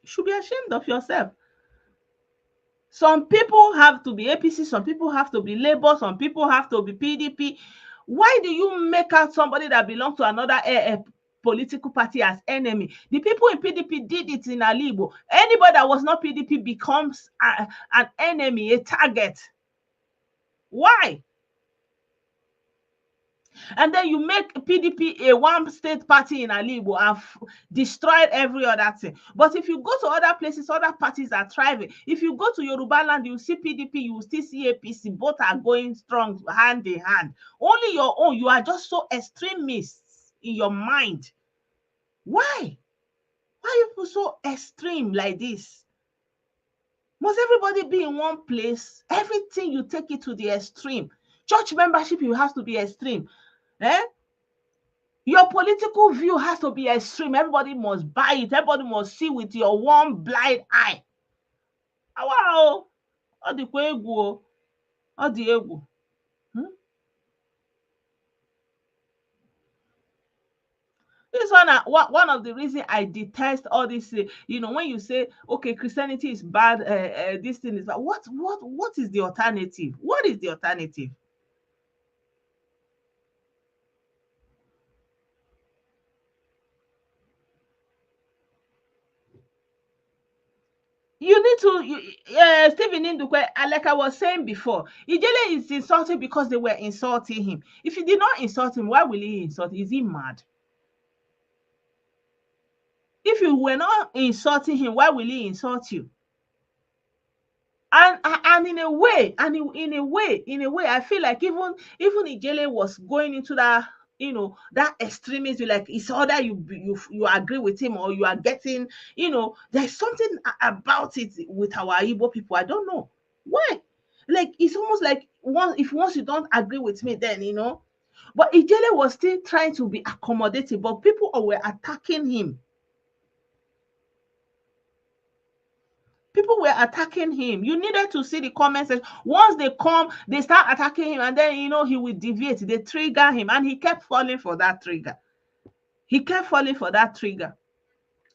You should be ashamed of yourself. Some people have to be APC, some people have to be Labour, some people have to be PDP. Why do you make out somebody that belongs to another political party as enemy? The people in PDP did it in Alibo. Anybody that was not PDP becomes an enemy, a target. Why? And then you make PDP a one-state party in Alibo and destroyed every other thing. But if you go to other places, other parties are thriving. If you go to Yoruba land, you see PDP, you still see APC. Both are going strong, hand in hand. Only your own, you are just so extremists in your mind. Why? Why are you so extreme like this? Must everybody be in one place? Everything you take it to the extreme. Church membership, you have to be extreme. Your political view has to be extreme. Everybody must buy it. Everybody must see with your one blind eye. Wow. All the egwu. All the egwu. This one of the reasons I detest all this. When you say, okay, Christianity is bad, this thing is bad. What is the alternative? What is the alternative? You need to, Stephen Ndukwe, like I was saying before, Ijele is insulting because they were insulting him. If you did not insult him, why will he insult? Is he mad? If you were not insulting him, why will he insult you? And in a way, I feel like even Ijele was going into that, that extremism. Like, it's either you agree with him or you are getting, there's something about it with our Igbo people. I don't know why. Like, it's almost like once you don't agree with me, then But Ijele was still trying to be accommodating, but people were attacking him. People were attacking him. You needed to see the comments. Once they come, they start attacking him, and then he will deviate. They trigger him, and he kept falling for that trigger. He kept falling for that trigger.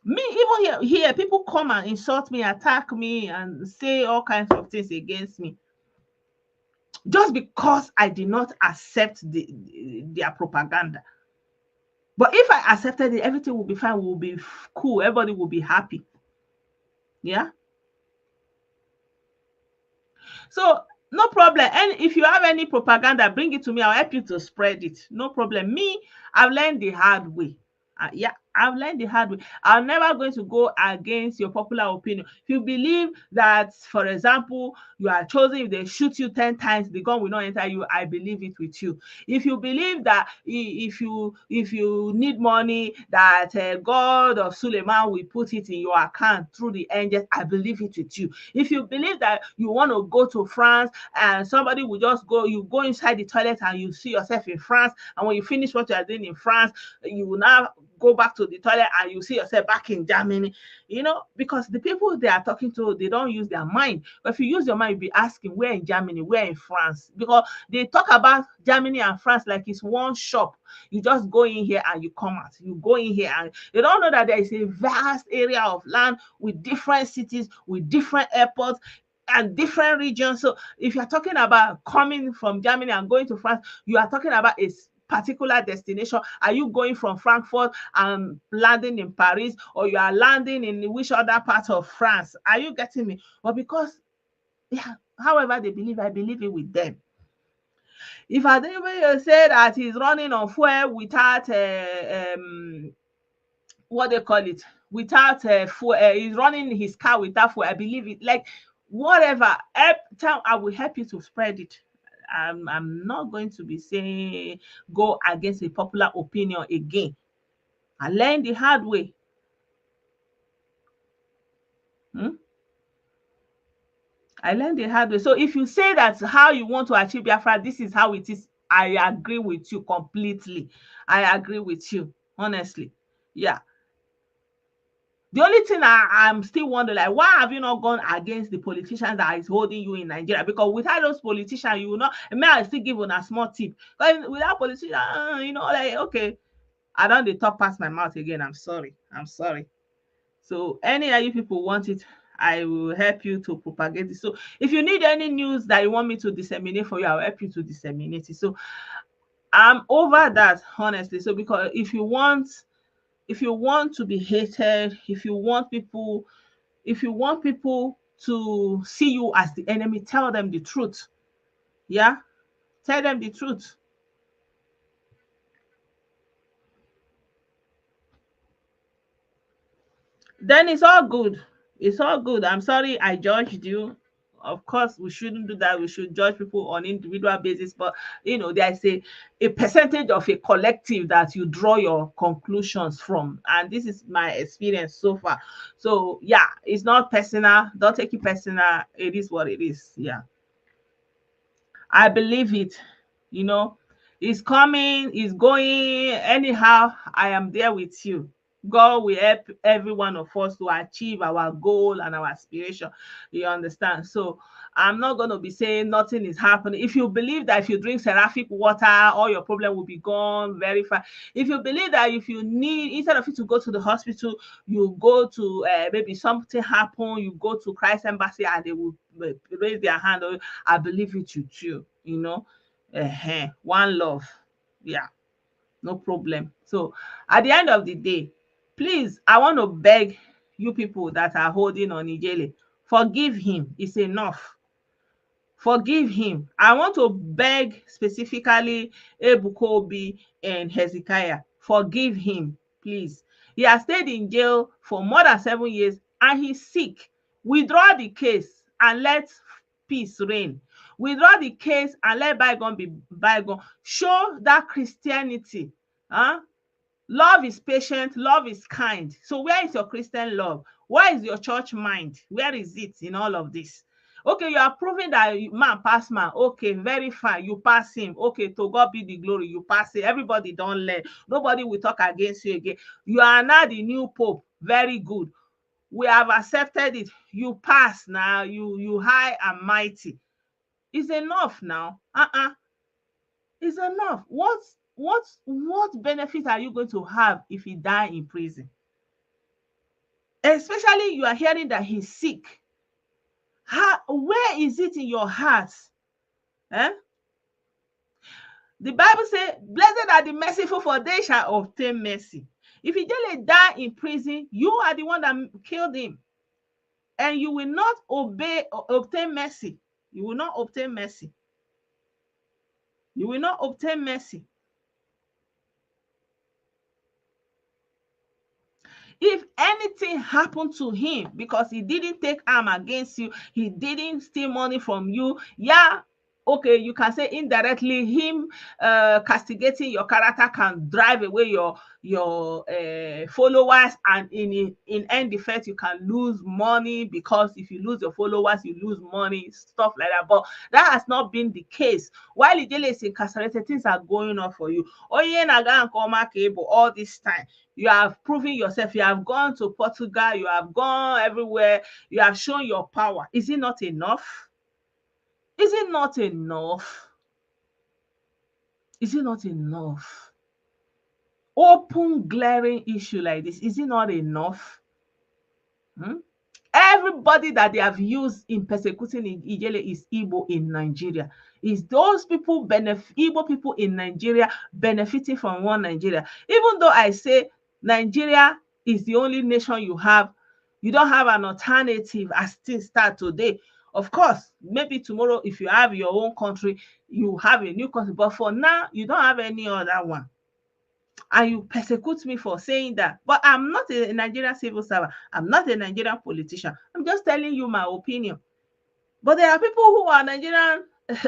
Me, even here, people come and insult me, attack me, and say all kinds of things against me, just because I did not accept their propaganda. But if I accepted it, everything will be fine, will be cool, everybody will be happy. Yeah. So no problem. And if you have any propaganda, bring it to me. I'll help you to spread it. No problem. Me, I've learned the hard way. Yeah, I've learned the hard way. I'm never going to go against your popular opinion. If you believe that, for example, you are chosen, if they shoot you 10 times, the gun will not enter you, I believe it with you. If you believe that if you need money, that God of Suleiman will put it in your account through the angels, I believe it with you. If you believe that you want to go to France and somebody will just go, you go inside the toilet and you see yourself in France, and when you finish what you are doing in France, you will now go back to the toilet and you see yourself back in Germany, because the people they are talking to, they don't use their mind. But if you use your mind, you'll be asking, where in Germany, where in France? Because they talk about Germany and France like it's one shop. You just go in here and you come out. You go in here and they don't know that there is a vast area of land with different cities, with different airports and different regions. So if you're talking about coming from Germany and going to France, you are talking about a particular destination. Are you going from Frankfurt and landing in Paris, or you are landing in which other part of France? Are you getting me? But because, yeah, however they believe, I believe it with them. If I even say that he's running on fuel without what they call it, without fuel, he's running his car without fuel, I believe it. Like whatever, I will help you to spread it. I'm not going to be saying go against a popular opinion again. I learned the hard way. Hmm? I learned the hard way. So if you say that's how you want to achieve Biafra, this is how it is. I agree with you completely. I agree with you, honestly. Yeah. The only thing I'm still wondering, like, why have you not gone against the politicians that is holding you in Nigeria? Because without those politicians, you will not. May I still give on a small tip? Because without politicians, like, okay, I don't dey talk past my mouth again. I'm sorry. I'm sorry. So any of you people want it, I will help you to propagate it. So if you need any news that you want me to disseminate for you, I'll help you to disseminate it. So I'm over that, honestly. So because if you want to be hated, if you want people to see you as the enemy, tell them the truth. Yeah, tell them the truth. Then it's all good. It's all good. I'm sorry I judged you. Of course, we shouldn't do that. We should judge people on individual basis, but there's a percentage of a collective that you draw your conclusions from, and this is my experience so far. So yeah, it's not personal. Don't take it personal. It is what it is. Yeah, I believe it. You know, it's coming. It's going. Anyhow, I am there with you. God will help every one of us to achieve our goal and our aspiration. You understand? So I'm not going to be saying nothing is happening. If you believe that if you drink seraphic water, all your problem will be gone very fast. If you believe that if you need, instead of you to go to the hospital, you go to maybe something happen, you go to Christ Embassy and they will raise their hand. I believe it you too. One love. Yeah, no problem. So at the end of the day, please, I want to beg you people that are holding on Ijele, forgive him. It's enough. Forgive him. I want to beg specifically Ebuka Obi and Hezekiah. Forgive him, please. He has stayed in jail for more than 7 years and he's sick. Withdraw the case and let peace reign. Withdraw the case and let bygone be bygone. Show that Christianity. Huh? Love is patient, love is kind. So where is your Christian love? Where is your church mind? Where is it in all of this? Okay, you are proving that man pass man. Okay, very fine. You pass him. Okay, to God be the glory. You pass it. Everybody don't learn. Nobody will talk against you again. You are now the new pope. Very good. We have accepted it. You pass now. You high and mighty. It's enough now. It's enough. what benefit are you going to have if he die in prison? Especially you are hearing that he's sick. Where is it in your heart? Eh? The Bible says, blessed are the merciful, for they shall obtain mercy. If Ijele die in prison, you are the one that killed him. And you will not obtain mercy. You will not obtain mercy. You will not obtain mercy. If anything happened to him because he didn't take arm against you, he didn't steal money from you, yeah, okay, you can say indirectly him castigating your character can drive away your followers, and in end effect you can lose money, because if you lose your followers you lose money, stuff like that. But that has not been the case. While Ijele is incarcerated, things are going on for you. Oye Naga and Koma Cable, all this time you have proven yourself. You have gone to Portugal, you have gone everywhere, you have shown your power. Is it not enough? Is it not enough? Is it not enough? Open, glaring issue like this, is it not enough? Everybody that they have used in persecuting Ijele is Igbo in Nigeria. Is those people Igbo people in Nigeria benefiting from one Nigeria? Even though I say Nigeria is the only nation you have, you don't have an alternative as things start today. Of course, maybe tomorrow, if you have your own country, you have a new country. But for now, you don't have any other one. And you persecute me for saying that. But I'm not a Nigerian civil servant. I'm not a Nigerian politician. I'm just telling you my opinion. But there are people who are Nigerian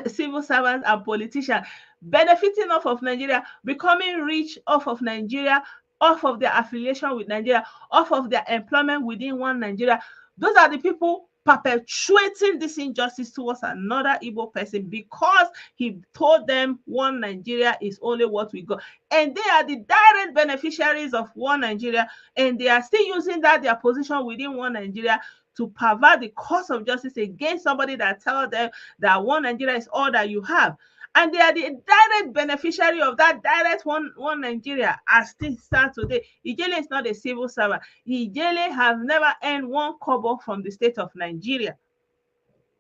civil servants and politicians benefiting off of Nigeria, becoming rich off of Nigeria, off of their affiliation with Nigeria, off of their employment within one Nigeria. Those are the people perpetuating this injustice towards another Igbo person because he told them one Nigeria is only what we got. And they are the direct beneficiaries of one Nigeria, and they are still using that their position within one Nigeria to pervert the cause of justice against somebody that tells them that one Nigeria is all that you have. And they are the direct beneficiary of that direct one Nigeria as things start today. Ijele is not a civil servant. Ijele has never earned one kobo from the state of Nigeria.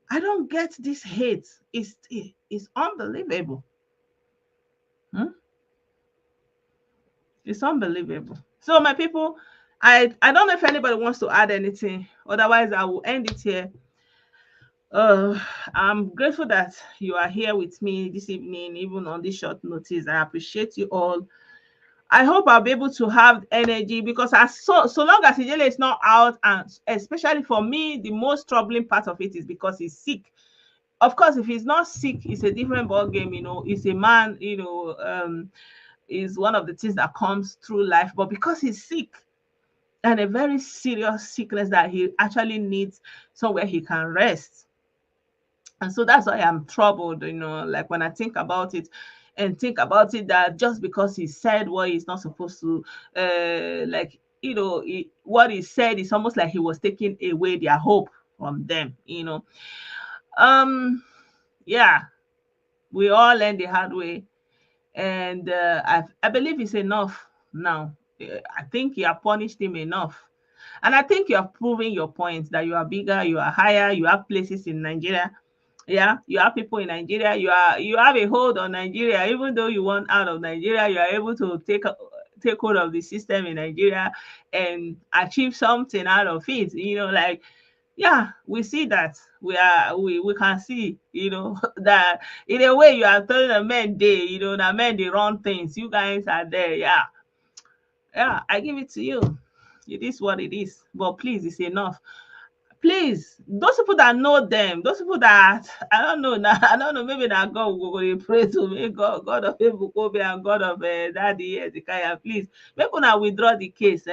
I don't get this hate. It's unbelievable. It's unbelievable. So my people, I don't know if anybody wants to add anything. Otherwise, I will end it here. I'm grateful that you are here with me this evening, even on this short notice. I appreciate you all. I hope I'll be able to have energy, because so long as Ijele is not out, and especially for me, the most troubling part of it is because he's sick. Of course, if he's not sick, it's a different ball game. He's a man. Is one of the things that comes through life. But because he's sick, and a very serious sickness that he actually needs somewhere he can rest. And so that's why I'm troubled, like when I think about it, that just because he said what he's not supposed to, what he said is almost like he was taking away their hope from them, Yeah, we all learn the hard way. And I believe it's enough now. I think you have punished him enough. And I think you have proven your point that you are bigger, you are higher, you have places in Nigeria. Yeah, you have people in Nigeria. You have a hold on Nigeria. Even though you want out of Nigeria, you are able to take hold of the system in Nigeria and achieve something out of it. Yeah, we see that. We can see, that in a way you are telling the men the men they run things. You guys are there. Yeah. Yeah, I give it to you. It is what it is. But please, it's enough. Please, those people that know them, those people that I don't know now, maybe that God will pray to me, God of Ebukobi and God of Daddy Ezekiah, please, make una withdraw the case.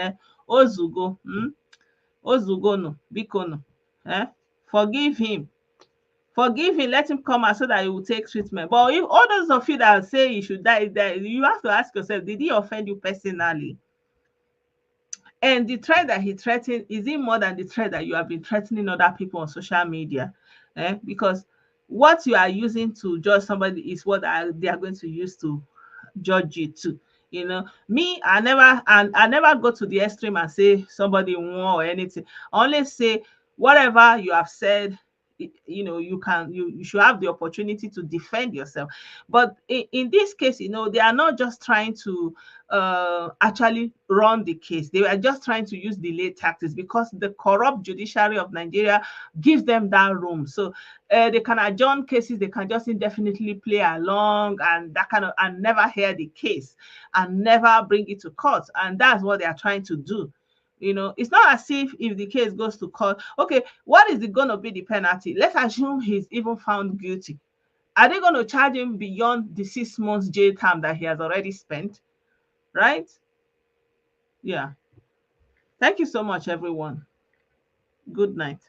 Ozugo, Ozugo no, Bikono, forgive him. Forgive him, let him come out so that he will take treatment. But if all those of you that say he should die, you have to ask yourself, did he offend you personally? And the threat that he threatened, is it more than the threat that you have been threatening other people on social media? Because what you are using to judge somebody is what they are going to use to judge you too. You know, me, I never go to the extreme and say somebody won or anything. I only say whatever you have said, you know, you should have the opportunity to defend yourself. But in this case, you know, they are not just trying to actually run the case. They were just trying to use delay tactics because the corrupt judiciary of Nigeria gives them that room. So they can adjourn cases, they can just indefinitely play along and that kind of, and never hear the case and never bring it to court. And that's what they are trying to do. You know, it's not as if the case goes to court, okay, what is it going to be the penalty? Let's assume he's even found guilty. Are they going to charge him beyond the 6 months jail term that he has already spent? Right? Yeah. Thank you so much, everyone. Good night.